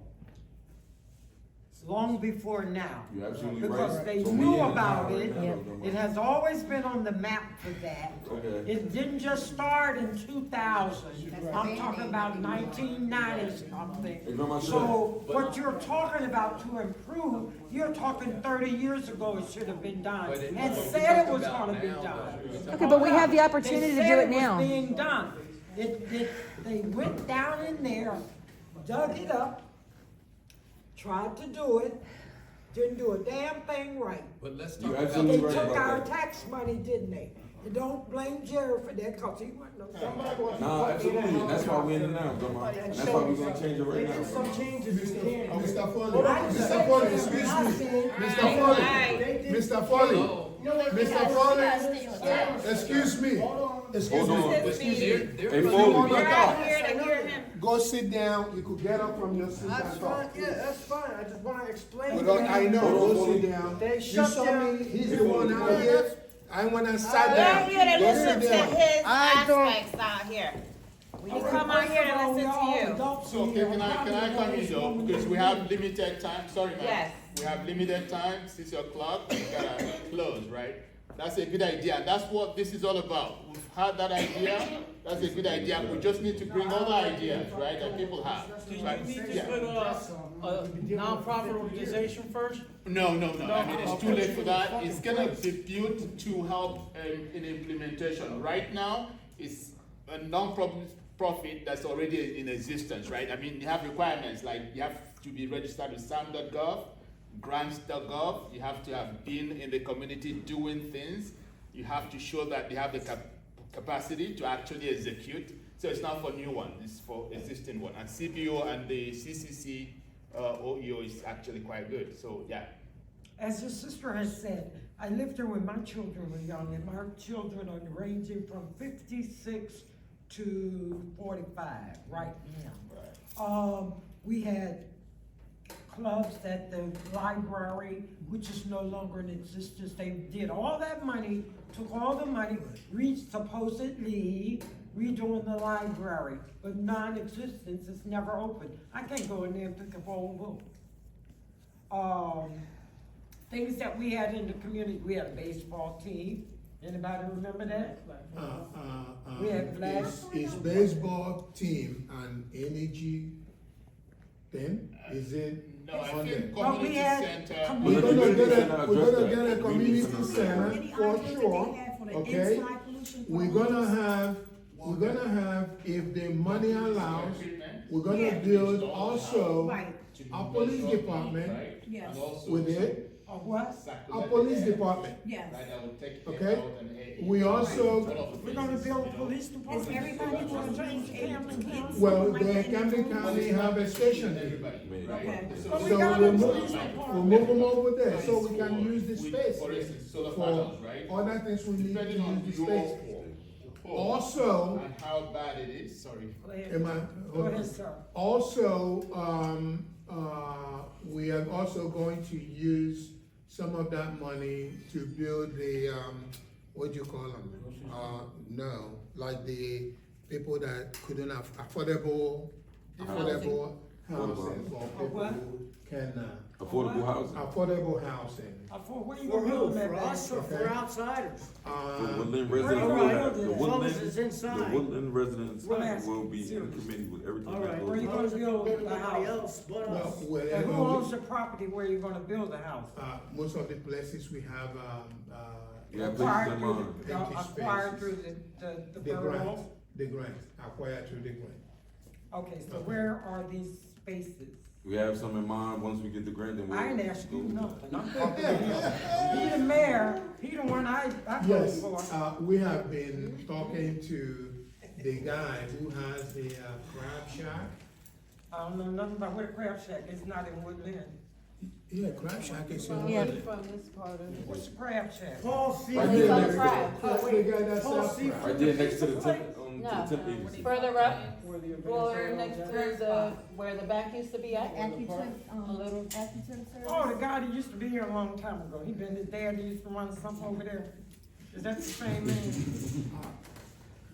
long before now. You're absolutely right. Because they So we knew in it about now, it, right now, it has always been on the map for that. Okay. It didn't just start in 2000, I'm talking about 1990 something. Hey, Grandma, So what you're talking about to improve, you're talking 30 years ago it should have been done, But it- and but said it we was talk gonna about be now, done. though. Okay, but we have the opportunity to do it now. They said it was being done. They went down in there, dug it up, tried to do it, didn't do a damn thing right. But let's You talk absolutely They about. right took about our that. tax money, didn't they? And don't blame Jerry for that, cause he wasn't no. Nah, absolutely, and that's why we're in it now, Grandma, and that's why we're gonna change it right There's now. some changes we can. Mr. Foley, excuse me. Mr. Foley, Mr. Foley, Mr. Foley, excuse me. Excuse Hold me. on. Excuse me. Hey, Foley. Go sit down, you could get up from your seat That's and fine, talk. yeah, that's fine, I just wanna explain. But I know, Hold on, go Foley. sit down. They You shut saw down- me, he's the one out here. I wanna sit We're down. here to Go listen sit to down. his I don't- aspects out here. We come out here to listen to you. So can I come in though, because we have limited time, sorry ma'am. Yes. We have limited time, 6 o'clock, we gotta close, right? That's a good idea, and that's what this is all about. We've had that idea, that's a good idea, we just need to bring other ideas, right, that people have. Do you Right? need to Yeah. put a nonprofit organization first? No, I mean, it's too late for that, it's gonna be built to help in implementation. Right now, it's a non-profit that's already in existence, right? I mean, you have requirements, like you have to be registered with SAM.gov, grants.gov, you have to have been in the community doing things, you have to show that they have the capacity to actually execute. So it's not for new one, it's for existing one. And CBO and the CCC OEO is actually quite good, so yeah. As your sister has said, I lived here when my children were young, and my children are ranging from 56 to 45 right now. We had clubs at the library, which is no longer in existence. They did all that money, took all the money, supposedly redoing the library, but non-existence, it's never open. I can't go in there and pick up old book. Things that we had in the community, we had a baseball team. Anybody remember that? We had Is baseball team an energy thing? Is it? No, I on think there? Well, we community had center. We're gonna get a We community need to- center Any for ideas that they sure, have for the okay? inside pollution We're gonna have, if the money allows, we're gonna Yeah. build also Right, our police department yes, with it, Or what? our police department, yes. okay? We also, We're gonna build a police Is department. everybody gonna change Camden County? well, Like the they Camden do? County have a station there. Okay. So we'll move them over there, so we can use the space For instance, solar for panels, right? other things we need to Depending on use the your space. pull Also, and how bad it is, sorry. Go ahead. am I? Go ahead, sir. Also, we are also going to use some of that money to build the, what do you call them? No, like the people that couldn't have affordable housing for people who can, Affordable housing. affordable housing. Where you For gonna who, build that for at? us or for outsiders? The Woodlynne Where residents, you will gonna have- build the it? As long as Woodlynne, it's the inside. Woodlynn residents Right. will be in the Serious. committee with everything All that right. goes Where you on. gonna build the Everybody house? else but Well, us. And wherever who owns we, the property where you're gonna build the house? most of the places we have, You have places Acquired in through mind. the, acquired through the the grant, borough? the grant, acquired through the grant. Okay, so where are these spaces? We have some in mind, once we get the grant, then we'll. I ain't asked you go with nothing, I'm talking to him. He the mayor, he the one I voted Yes, for. we have been talking to the guy who has the crab shack. I don't know nothing about where the crab shack is, not in Woodlynne. Yeah, crab shack is in Yeah. Woodlynne. What's the crab shack? Paul Right Field. there, call next to crab. it. That's the guy that Paul sells Seafood. crab. Right there next to the tip, No. the temp agency. Further up, Where the or events next are. to where the bank used to be at. Atkinson, A little- Atkinson service? Oh, the guy that used to be here a long time ago, his dad used to run something over there. Is that the same man?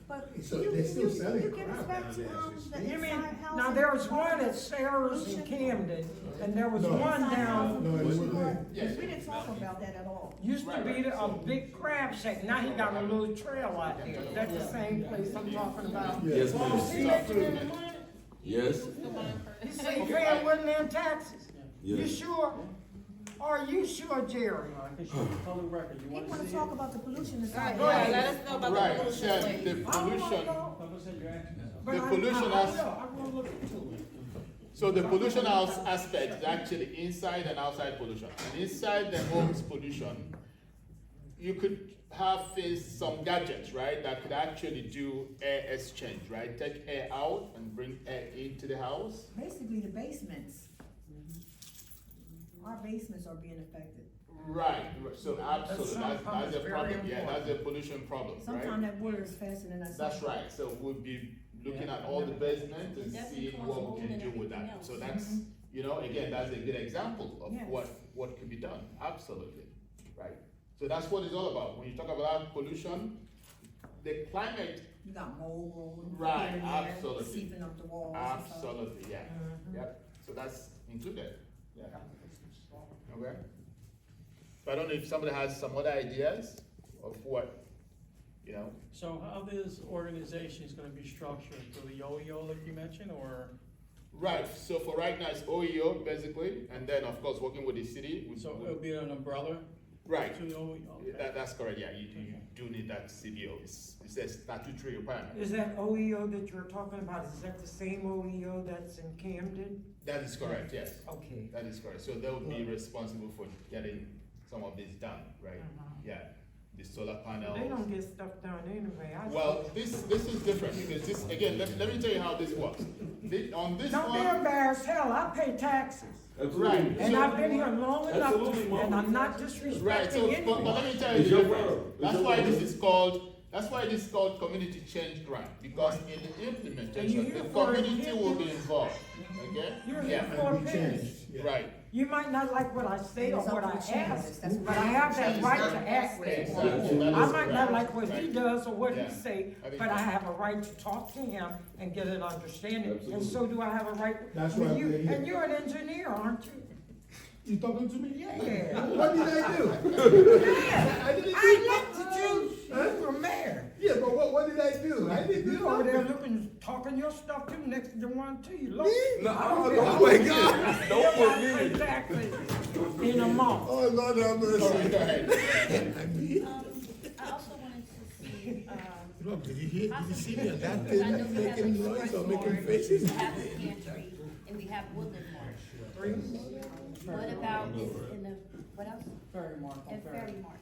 But So you, they're still you, selling you get us crap back down to, there as we speak. the You mean, inside house. now there was one at Sarah's in Camden, and there was No. one down, No, it wasn't. Yes. We didn't talk about that at all. used to be a big crab shack, now he got a little trail out there. Is that the same place I'm talking about? Yes, Oh, ma'am. see, making any money? Yes, You say you paying Woodlynne taxes? You yes. sure? Are you sure, Jerry? I can show the public record, you He wanna wanna see? talk about the pollution inside. Go ahead, let us know about the Right, pollution, so please. the I don't wanna pollution, know, Like I said, you're asking yourself. but The I pollution has- will. I will look into it. so the pollution house aspect is actually inside and outside pollution. And inside the home's pollution, you could have some gadgets, right, that could actually do air exchange, right? Take air out and bring air into the house. Basically, the basements. Our basements are being affected. Right, so absolutely, that's a very problem, yeah, important. that's a pollution problem, Sometimes right? that water is faster than us. That's right, so we'll be looking at all the basement and Definitely seeing cause what we mold can and do with everything that. else. So that's, you know, again, that's a good example of Yes. what could be done, absolutely, right? So that's what it's all about, when you talk about pollution, the climate, You got mold growing. Right, here and there, absolutely. Seeping up the walls and stuff. absolutely, yeah, Mhm. yep, so that's included, yeah, okay? So I don't know if somebody has some other ideas of what, you know, So how this organization is gonna be structured, through the OEO like you mentioned, or, right, so for right now, it's OEO basically, and then of course, working with the city. so it'll be an umbrella Right, to the OEO? Okay. that's correct, yeah, you do need that CBO, it's a statutory requirement. Is that OEO that you're talking about, is that the same OEO that's in Camden? That is correct, yes, Okay. that is correct, so they'll be responsible for getting some of this done, right? Yeah, the solar panels. They don't get stuff done anyway. Well, this is different, because this, again, let me tell you how this works. On this Don't be one, embarrassed, hell, I pay taxes, right, and so, I've been here long enough, Absolutely, Mom. and I'm not right, so, disrespecting but anyone. let me tell you It's the your difference. world. It's That's your why world. this is called community change grant, because in the implementation, here the for a community will be penny. involved, okay? You're Yeah, here for a We penny. changed, yeah. right, You might not like what I say or It's up what to I the changes. ask, That's but I have that right to ask that. exactly, that I is might not correct. like what he Right. does or what Yeah. he say, I think but I so. have a right to talk to him and get an understanding, and so do I have a right. That's with why you. we're here. And you're an engineer, aren't you? You talking to me? Yeah. What did I do? Yeah, I didn't I do, elected you for mayor. yeah, but what did I do? I didn't do You over there nothing. looking, talking your stuff too, next to the one to you, look. Me? No, Oh my God. Don't put me in. Exactly, in a month. Oh, Lord have All right, mercy. go ahead. I mean, I also wanted to see, look, did you see me on that because I know thing we have making the noise or Front making Yard, faces? we have the pantry, and we have Woodlynne Marsh. What about is in the, what else? Ferry Mark, on And Ferry. Ferry Mark.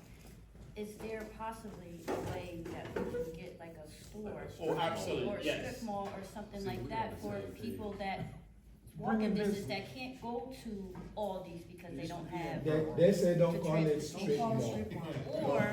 Is there possibly a way that we can get like a store? Oh, absolutely, Or a yes. strip mall or something like that for people that Bring walking in business business. that can't go to Aldi's because they don't have. They say don't the call it transportation. strip Call it mall. strip mall. Or,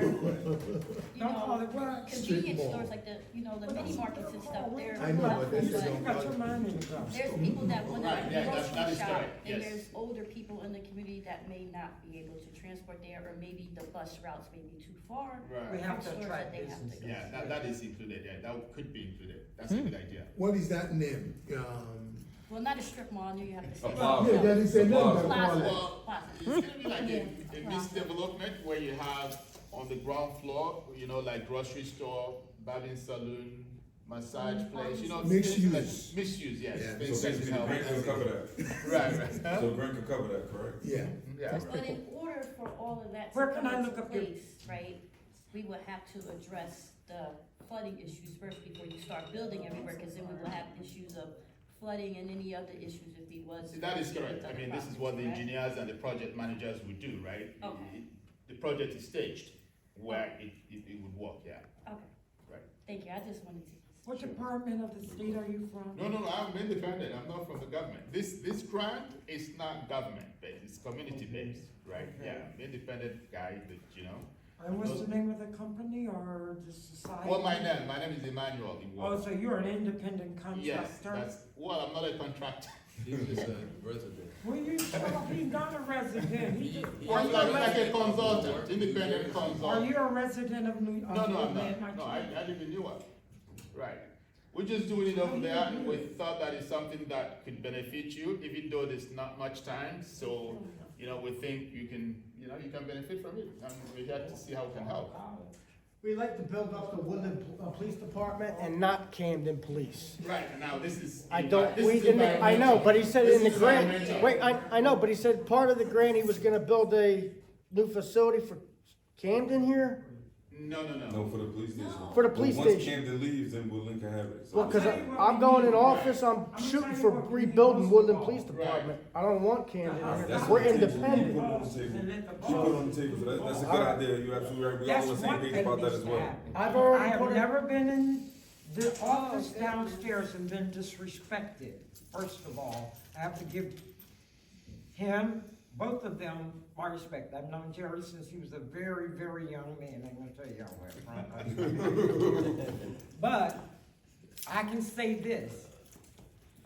you Don't call know, it what? Strip convenience mall. stores like the mini markets and stuff, they're. I know, but they say but don't You got your mind in the gutter. there's people that wanna Right, yeah, that grocery is shop, correct, and yes. there's older people in the community that may not be able to transport there, or maybe the bus routes may be too far. Right. We have to Stores attract that they have to business. go. Yeah, that is included, yeah, that could be included, that's a good idea. What is that name? Well, not a strip mall, I knew you have to say. A plaza. Yeah, that is a name, Plaza. but call it. Well, Plaza. it's gonna be like a mixed development where you have on the ground floor, you know, like grocery store, barbing saloon, massage place, you know. Mixed things like- use. Mixed use, yes. Yeah. Things So that basically, can the help. grant can cover that. Right, right. Huh? So the grant can cover that, correct? Yeah. Yeah. But in order for all of that to Where can come I into look up your- place, right, we would have to address the flooding issues first before you start building everywhere, cause then we will have issues of flooding and any other issues if we was. See, that is to get correct. I other mean, this is what the properties, right? engineers and the project managers would do, right? Okay. The project is staged where it would work, yeah. Okay, Right. thank you, I just wanted to. What department of the state are you from? No, I'm independent. I'm not from the government. This grant is not government based. It's community based, right? Yeah, I'm an independent guy that, you know, And what's the name of the company or the society? Well, my name is Emmanuel Iwoha. Oh, so you're an independent Yes, contractor? well, I'm not a contractor. He's just a resident. Well, you tell he's not a resident. He just, Well, like a consultant, independent are consultant. you a resident of New? No, I'm not. No, I live in Newark. Right. We're just doing it over there, and we thought that is something that could benefit you, even though there's not much time. So, we think you can benefit from it, and we're here to see how we can help. We like to build up the Woodlynne Police Department and not Camden Police. Right, now this is. I don't, this we, is in the, I know, but he said in the This is grant, environmental. wait, I know, but he said part of the grant, he was gonna build a new facility for Camden here? No. No, for the police station. For the police But once station. Camden leaves, then Woodlynne can have it. So- Well, cause I'm going in office, I'm shooting for rebuilding Woodlynne Police Department. I don't want Camden here. That's We're on the table. independent. She put it on the table. She put it on the table, so that's a good idea. You're absolutely right. We all on the same page about that as well. I've I already have put it. never been in the office downstairs and been disrespected, first of all. I have to give him, both of them, my respect. I've known Jerry since he was a very, very young man. I'm gonna tell you how But I can say this.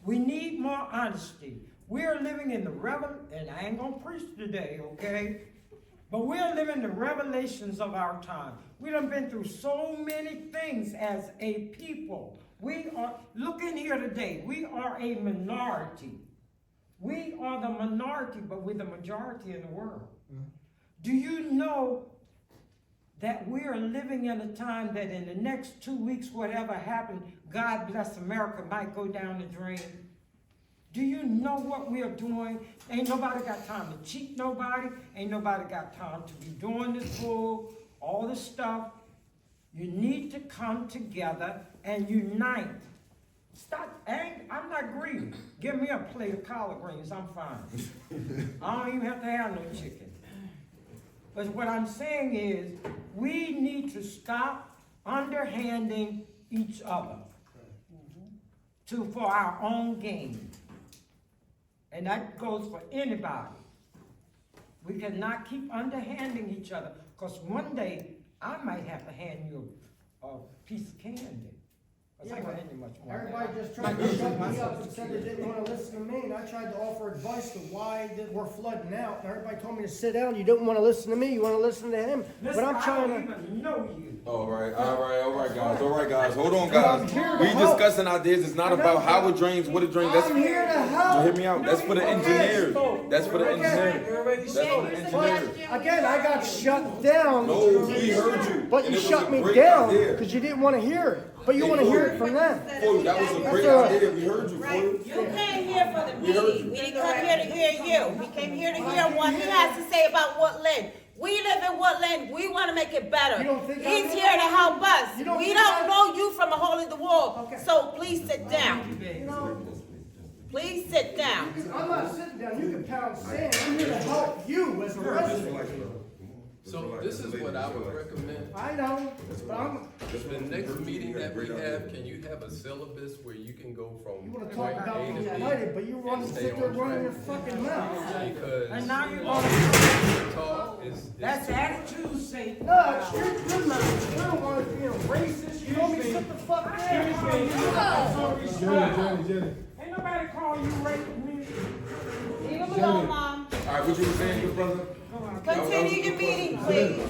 We need more honesty. We're living in the and I ain't gonna preach today, okay? But we're living the revelations of our time. We done been through so many things as a people. Look in here today, we are a minority. We are the minority, but we're the majority in the world. Do you know that we are living in a time that in the next 2 weeks, whatever happened, God bless America, might go down the drain? Do you know what we are doing? Ain't nobody got time to cheat nobody. Ain't nobody got time to be doing this bull, all this stuff. You need to come together and unite. Stop, I'm not greedy. Give me a plate of collard greens, I'm fine. I don't even have to have no chicken. But what I'm saying is, we need to stop underhanding each other for our own gain. And that goes for anybody. We cannot keep underhanding each other, because one day I might have to hand you a piece of candy. Yeah, but everybody just tried to shut me up and said they didn't wanna listen to me, and I tried to offer advice to why we're flooding out, and everybody told me to sit down. You didn't wanna listen to me, you wanna listen to him. But I'm trying to. I don't even know you. All right, guys. Hold on, guys. We discussing ideas. It's not about how it drains, what it drains. That's I'm here to help. hear me out. That's for the engineers. That's for the engineers. That's for the engineers. Again, I got shut down. No, we heard you. But And you it was shut a me great down idea. because you didn't want to hear it. But you want to hear it from them. Fool, that was a great idea. We heard you, fool. You came here for the We heard meeting, you. we didn't come here to hear you, we came here to hear what he has to say about Woodlynne. We live in Woodlynne, we wanna make it better. You don't think I He's know here to that? help us. You don't We think don't I- know you from a hole in the wall, Okay. so please sit down. Please sit down. I'm not sitting down. You can pound sand. I'm here to help you as a resident. So this is what I would recommend. I know, but I'm. The next meeting that we have, can you have a syllabus where you can go from You want to point talk about A to being B? united, but you want to and sit stay there on running your track? fucking mouth. Because And now you're all gonna- the talk is That's attitude, Satan. No, it's your mouth. You're the one that's being racist. You want me to sit the fuck down? Ain't nobody call you raping me. Leave him alone, Mom. All right, what you were saying, good brother? Continue your meeting, please.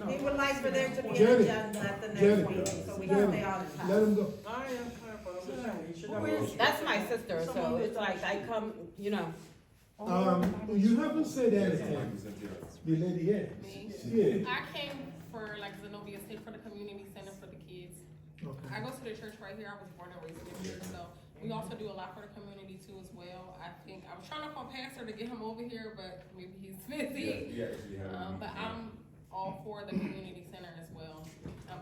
We would like for there to be an Jenny, agenda at the next Jenny, meeting, so we can stay on Let time. him go. That's my sister, so it's like I come, you know. You haven't said anything. The lady here. Yeah. I came for like Zenobia said, for the community center for the kids. Okay. I go to the church right here. I was born and raised here, so we also do a lot for the community too as well. I think I was trying to call Pastor to get him over here, but maybe he's busy. But I'm all for the community center as well.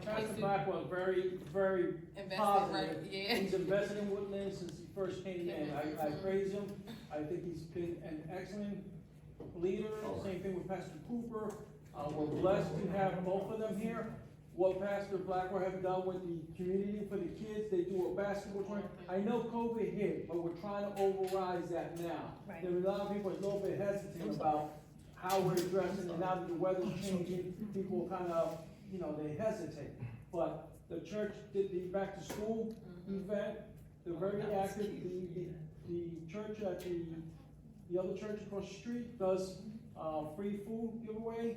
Pastor Blackwell, very, very Invested, positive. right, yeah. He's invested in Woodlynne since he first came in. I praise him. I think he's been an excellent leader. Same thing with Pastor Cooper. We're blessed to have both of them here. What Pastor Blackwell have done with the community for the kids, they do a basketball tournament. I know COVID hit, but we're trying to override that now. Right. There are a lot of people a little bit hesitant about how we're addressing it. Now that the weather's changing, people kind of, you know, they hesitate. But the church did the back to school event, they're very active. The church at the other church across the street does, free food giveaway.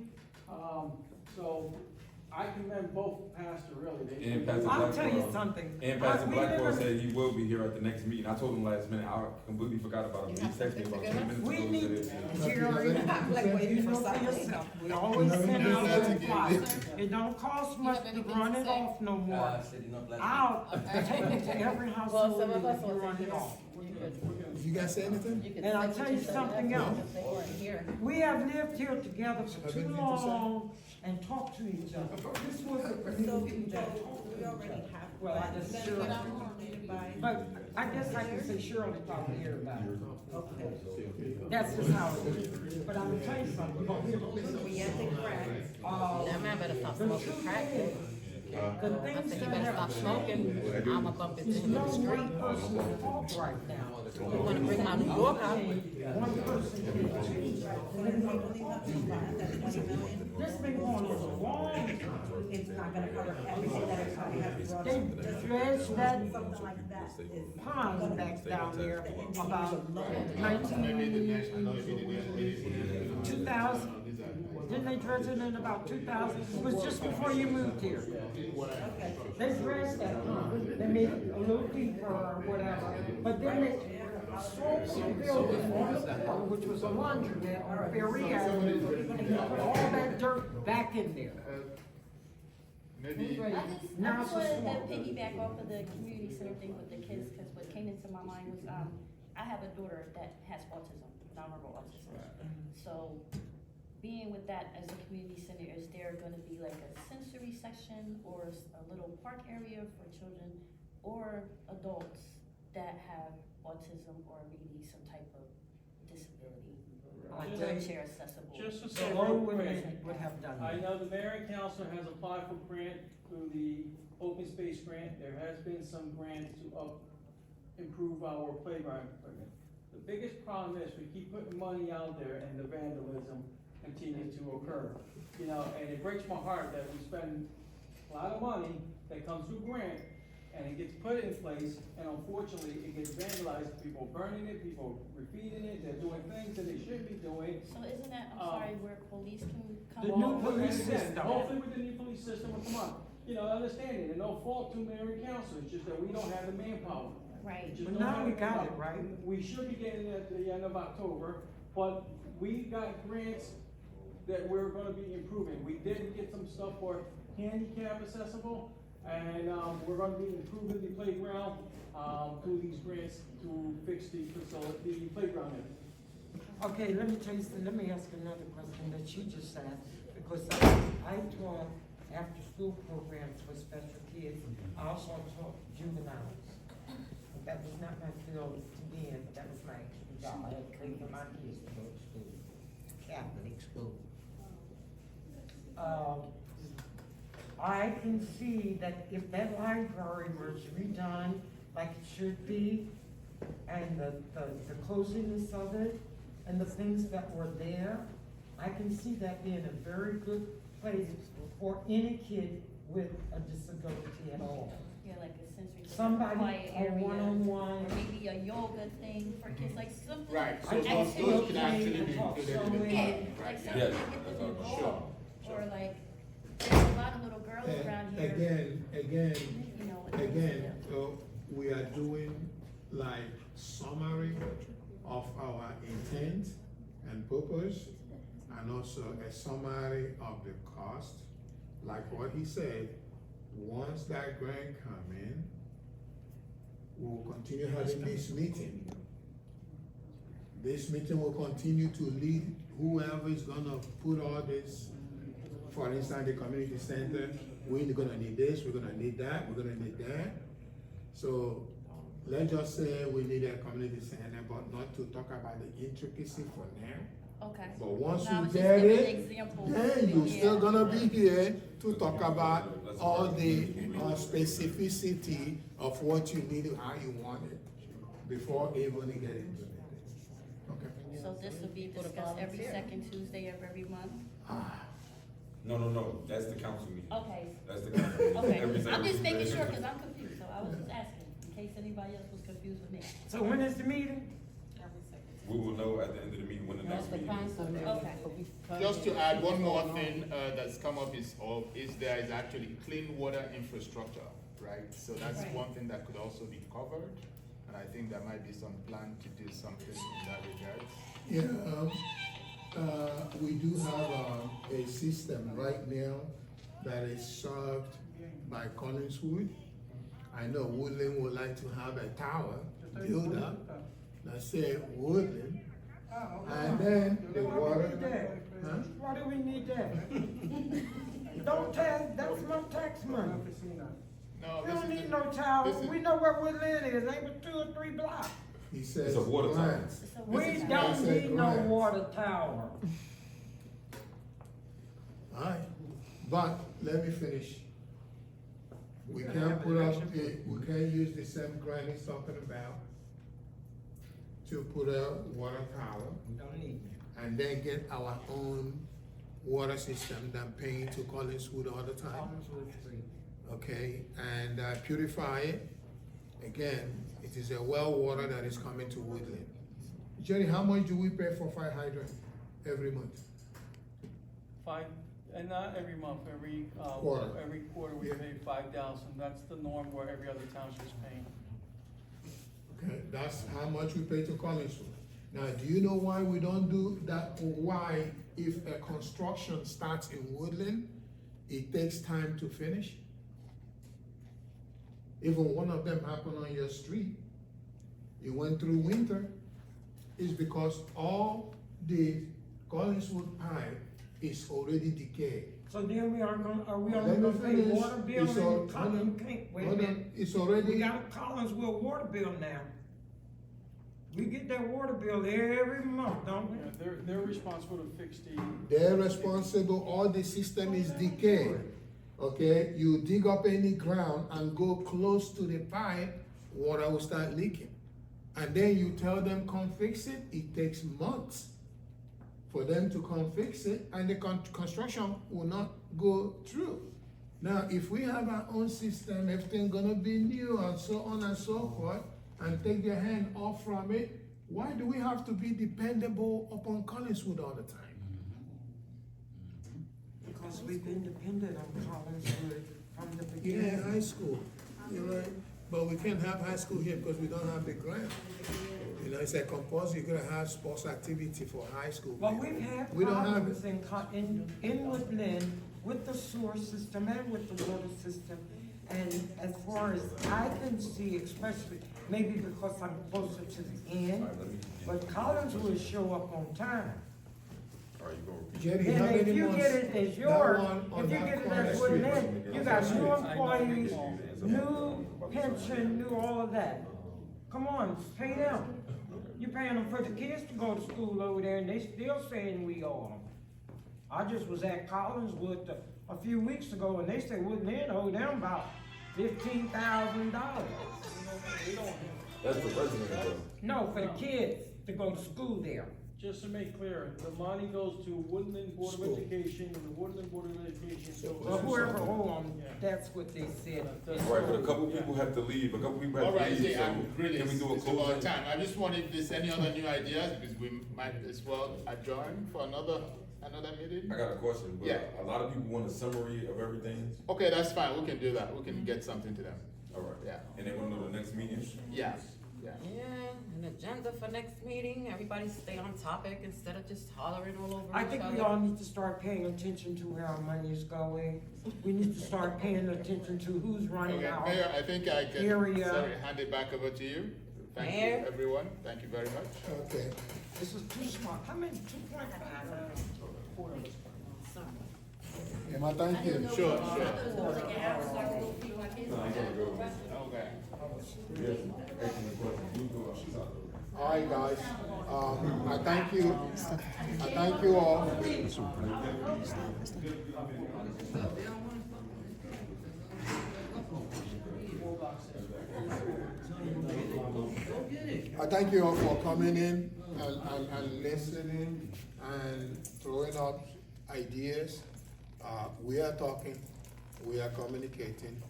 So I commend both pastors, really. And Pastor I'll tell you Blackwell, something. and Pastor We Blackwell live in- said he will be here at the next meeting. I told him last minute, I completely forgot about him. He texted me about 10 minutes ago. We He need, said, Jerry, you know for yourself, we always send out a flyer. It don't cost much to run it off no more. I'll take it to every household and if you run it off. You guys say anything? And I'll tell you something else. We have lived here together for too long and talked to each other. This was a community that talked to each other. Well, I just Shirley. But I guess I can say Shirley probably hear about it. Okay. That's just how it is. But I'm gonna tell you something. We at the crack. That man better stop smoking crack. The things that better stop have smoking. I'ma bump into There's him no in the street. one person to talk right now. You wanna bring my New York out? One person can change. This been going on a long time. It's not gonna cover everything that it's gonna have to run. They dredged that Something like that is. pond back down there about 2000. Didn't they dredge it in about 2000? It was just before you moved here. They dredged that pond. They made it a little deeper or whatever, but then they sold some building on the corner, which was a laundromat on Ferry Avenue, and they put all that dirt back in there. Maybe. I Now just it's a wanted swamp. to piggyback off of the community center thing with the kids, cause what came into my mind was, I have a daughter that has autism, nonverbal autism. So, being with that as a community center, is there gonna be like a sensory section or a little park area for children or adults that have autism or maybe some type of disability? Like wheelchair accessible? Just to The say old real quick, would have done I that. know the mayor and council has applied for grant through the open space grant. There has been some grants to improve our playground equipment. The biggest problem is we keep putting money out there and the vandalism continues to occur. You know, and it breaks my heart that we spend a lot of money that comes through grant and it gets put in place, and unfortunately, it gets vandalized, people burning it, people graffitiing it, they're doing things that they shouldn't be doing. So isn't that, I'm sorry, where police can come? The in? new police And again, system. hopefully with the new police system will come on. You know, understanding, and no fault to mayor and council, it's just that we don't have the manpower. Right. We just But don't now have we the got it, manpower. right? We should be getting it at the end of October, but we got grants that we're gonna be improving. We did get some stuff for handicap accessible, and, we're gonna be improving the playground, through these grants to fix the facility, the playground. Okay, let me tell you something, let me ask another question that you just asked, because I taught after-school programs for special kids. I also taught juveniles. That was not my field to be in, but that was my job. I had to pay for my kids to go to school, Catholic school. I can see that if that library was redone like it should be, and the coziness of it, and the things that were there, I can see that being a very good place for any kid with a disability at all. Yeah, like a sensory. Somebody, quiet a area, one-on-one. Or maybe a yoga thing for kids, like something. Right, so activity. those can actually be Talk included in the Yeah, plan, like right? something Yes. to get them Sure, involved, sure. or like, there's a lot of little girls around here. Again, You know. so we are doing like summary of our intent and purpose, and also a summary of the cost. Like what he said, once that grant come in, we'll continue having this meeting. This meeting will continue to lead whoever is gonna put all this, for instance, the community center, we're gonna need this, we're gonna need that, we're gonna need that. So let's just say we need a community center, but not to talk about the intricacy for now. Okay. But once No, I you was just get giving an it, example. then you're Yeah. still gonna be here to talk about all the specificity of what you need, how you want it, before even get implemented. Okay. So this will be discussed every second Tuesday of every month? No, that's the council meeting. Okay. That's the council meeting. Okay, Every I'm second just making Tuesday. sure, cause I'm confused, so I was just asking, in case anybody else was confused with me. So when is the meeting? Every second. We will know at the end of the meeting when the next meeting is. Okay. Just to add one more thing that's come up is there is actually clean water infrastructure, right? So that's Right. one thing that could also be covered, and I think there might be some plan to do something in that regard. Yeah, we do have a system right now that is served by Collinswood. I know Woodlynne would like to have a tower built up that say Woodlynne, and then the water. Huh? Why do we need that? Don't tax, that's my tax money. No, We this don't is need the- no tower, this is- we know where Woodland is, ain't but 2 or 3 blocks. He says. It's a water tower. grants. It's a We waste. don't It's a need no grant. water tower. Alright, but let me finish. We can't put up we can't use the same grant he's talking about to put a water tower We don't need it. and then get our own water system than paying to Collinswood all the time. Collinswood free. Okay, and purify it. Again, it is a well water that is coming to Woodlynne. Jerry, how much do we pay for fire hydrant every month? And not every month, every Quarter. quarter we Yeah. pay 5,000, that's the norm where every other township's paying. Okay, that's how much we pay to Collinswood. Now, do you know why we don't do that, or why if a construction starts in Woodlynne, it takes time to finish? Even one of them happened on your street, you went through winter, is because all the Collinswood pipe is already decayed. So then are we Let only me gonna pay finish. water bill It's all- and Collins, wait a hold on. minute. It's We already, got a Collinsville water bill now. We get that water bill every month, don't we? Yeah, they're responsible to fix the. they're responsible, all the system is decayed. Okay, you dig up any ground and go close to the pipe, water will start leaking. And then you tell them come fix it, it takes months for them to come fix it, and the construction will not go through. Now, if we have our own system, everything gonna be new and so on and so forth, and take their hand off from it, why do we have to be dependable upon Collinswood all the time? Because we've been dependent on Collinswood from the Yeah, beginning. high school, you're right, but we can't have high school here because we don't have the grant. You know, it's a compulsory, you're gonna have sports activity for high school. But we've had We don't have problems in Woodland with the sewer system and with the water system. And as far as I can see, especially, maybe because I'm closer to the end, but Collins will show up on time. Alright, you gonna repeat? Jerry, how And if many you months? get it as that yours, one on if you that get it corner as street? Woodland, you got new employees, new pension, new all of that. Come on, pay them. You paying them for the kids to go to school over there, and they still saying we owe them. I just was at Collinswood a few weeks ago, and they said Woodland owe them about $15,000. That's the resident, bro. No, for the kids to go to school there. Just to make clear, the money goes to Woodlynne Board of School. Education, and the Woodlynne Board of Education. Well, whoever owe them, that's what they said. Alright, but a couple people have to leave, All right, see, so I'm really, can we do a it's about closing? time. I just wanted, if there's any other new ideas, because we might as well adjourn for another meeting. I got a question, but Yeah. a lot of people want a summary of everything. Okay, that's fine, we can do that, we can get something to them. Alright. Yeah. And they wanna know the next meeting? Yeah, yeah. Yeah, an agenda for next meeting, everybody stay on topic instead of just hollering all over I each think other. we all need to start paying attention to where our money is going. We need to start paying attention to who's running Okay, our Mayor, I think I can, area. sorry, hand it back over to you. Thank you, Mayor? everyone, thank you very much. Okay, This is too small. How many, 2.5? Emma, thank you. Sure, sure. No, I'm gonna go. Okay. Yes, excellent question. You go outside. All right, guys, I thank you all. I thank you all for coming in and listening and throwing up ideas. We are talking, we are communicating,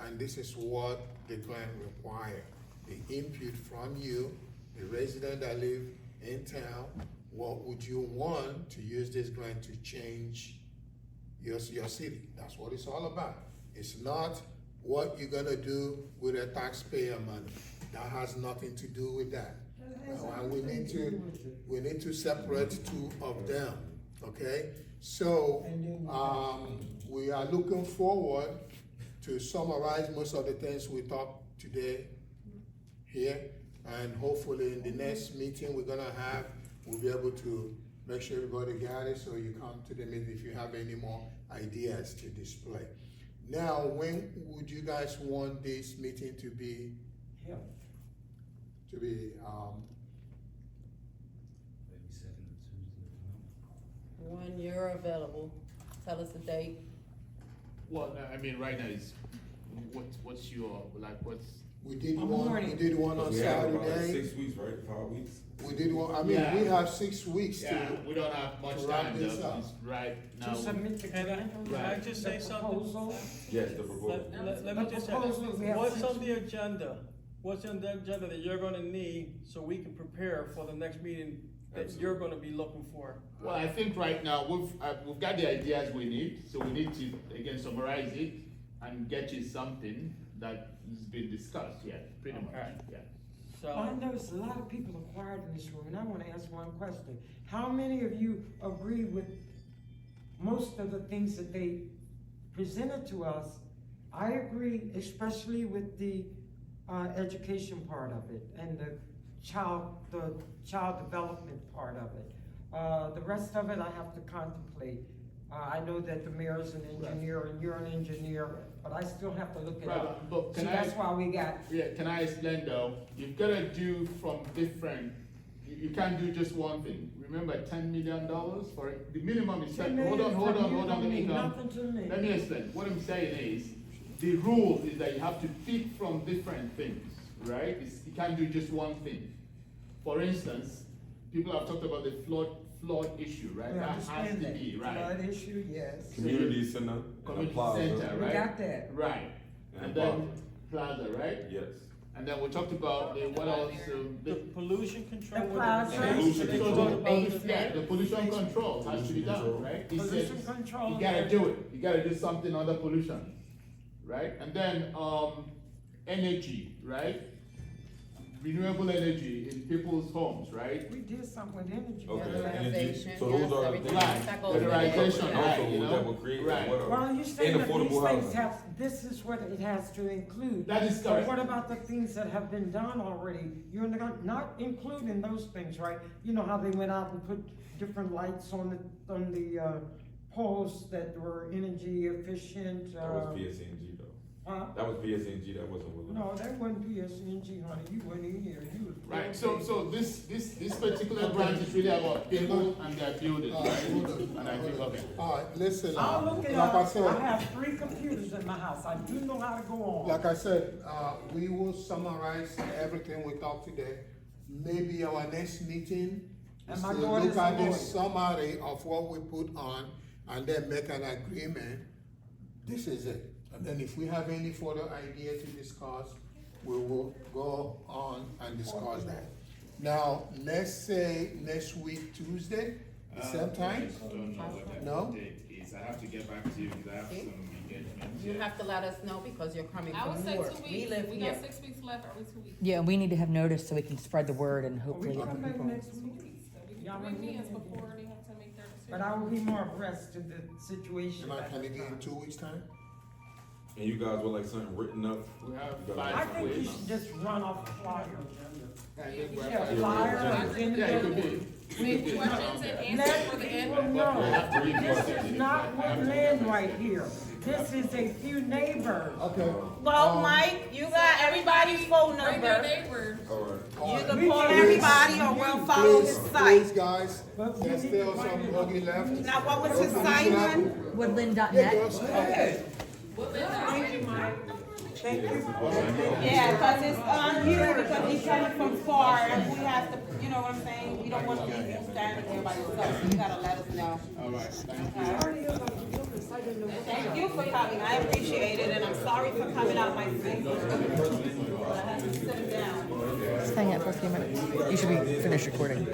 and this is what the grant requires. The input from you, the resident that live in town. What would you want to use this grant to change your city? That's what it's all about. It's not what you're gonna do with the taxpayer money. That has nothing to do with that. And we need to separate two of them, okay? So, we are looking forward to summarize most of the things we talked today here, and hopefully in the next meeting we're gonna have, we'll be able to make sure everybody got it, so you come to the meeting if you have any more ideas to display. Now, when would you guys want this meeting to be? Yeah. To be, When you're available, tell us a date. Well, I mean, right now is, what's your, like, what's? we did one on We have about Saturday. 6 weeks, right? 5 weeks? We did one, I mean, Yeah. we have 6 weeks Yeah, to, we don't have much to wrap time, this though, up. it's right now. To submit the Can I grant. just say The something? proposal. Yes, the proposal. Let me just say, proposal, we have what's six- on the agenda? What's on the agenda that you're gonna need so we can prepare for the next meeting that you're gonna be looking for? Well, I think right now, we've got the ideas we need, so we need to, again, summarize it and get you something that has been discussed, yeah, pretty much, Okay. yeah. I So, know there's a lot of people are quiet in this room, and I wanna ask one question. How many of you agree with most of the things that they presented to us? I agree, especially with the, education part of it, and the child development part of it. The rest of it, I have to contemplate. I know that the mayor's an engineer, and you're an engineer, but I still have to look it Right, up. but So can that's I- why we got, Yeah, can I explain though? You've gotta do from different, you can't do just one thing. Remember $10 million for it? The minimum is, hold on, let me come. nothing to me. Let me explain. What I'm saying is, the rule is that you have to pick from different things, right? You can't do just one thing. For instance, people have talked about the flood issue, right? We That has understand to that. be, right? Flood issue, yes. Community center. and a Community plaza. center, We right? got that. Right. And And then plaza, right? Yes. And then we talked about the, what else? the pollution control. The plaza. Pollution They control. talked about the- Yeah, the pollution control has to be done, Control. right? He Pollution says, control. you gotta do it, you gotta do something on the pollution, right? And then, energy, right? Renewable energy in people's homes, right? We did something with energy. Okay, the other day. energy. So those are the everything things. Right. that goes with it. Weatherization, And right, also you know? that will create Right. what Well, you saying that these affordable things housing. have, this is what it has to include. That is But correct. what about the things that have been done already? You're not including those things, right? You know how they went out and put different lights on the poles that were energy efficient, That was PSNG though. huh? That was PSNG, that wasn't Woodlynne. No, that wasn't PSNG, honey, you weren't in here, you was. Right, so this particular grant is really about people and their buildings, right? And I think, okay. all right, listen, I'll look it like I up, said. I have 3 computers in my house, I do know how to go on. Like I said, we will summarize everything we talked today. Maybe our next meeting And is my to daughter's look at a lawyer. this summary of what we put on and then make an agreement. This is it. And then if we have any further idea to discuss, we will go on and discuss that. Now, let's say next week, Tuesday, the same time? I don't know what No? that date is. I have to get back to you because I have some engagements. You have to let us know because you're coming I would from say north. 2 We weeks, live we here. got 6 weeks left, or 2 weeks. Yeah, we need to have notice so we can spread the word and We hopefully can other come back people. next week. So we Y'all can want do me meetings to- before they have to make their decision. But I will be more abreast to the situation. Can I, at can the it be in time. 2 weeks' time? And you guys would like something written up? We have You I five think you weeks. should just run off the flyer. I think we're Yeah, five flyer, weeks. agenda. Yeah, it could be. Maybe questions and answers Let for the people end. know, have to be this positive. is not Woodlynne right here. This is a few neighbors. Okay. Well, Mike, you got everybody's phone Bring their number. neighbors. Alright. You can call everybody or we'll follow his Please, site. guys, But we there's need still to some find it. buggy left. Now, what was his site again? Woodlynne.net. Yeah, girls. Okay. Woodlynne.net. Thank you, Mike. Thank you. Yeah, because it's on you, because he's coming from far, and we have to, you know what I'm saying? We don't want to leave you standing there by yourself, so you gotta let us know. All right, thank you. Thank you for coming, I appreciate it, and I'm sorry for coming out my face. But I have to sit down. Just hang out for a few minutes. You should be finished recording.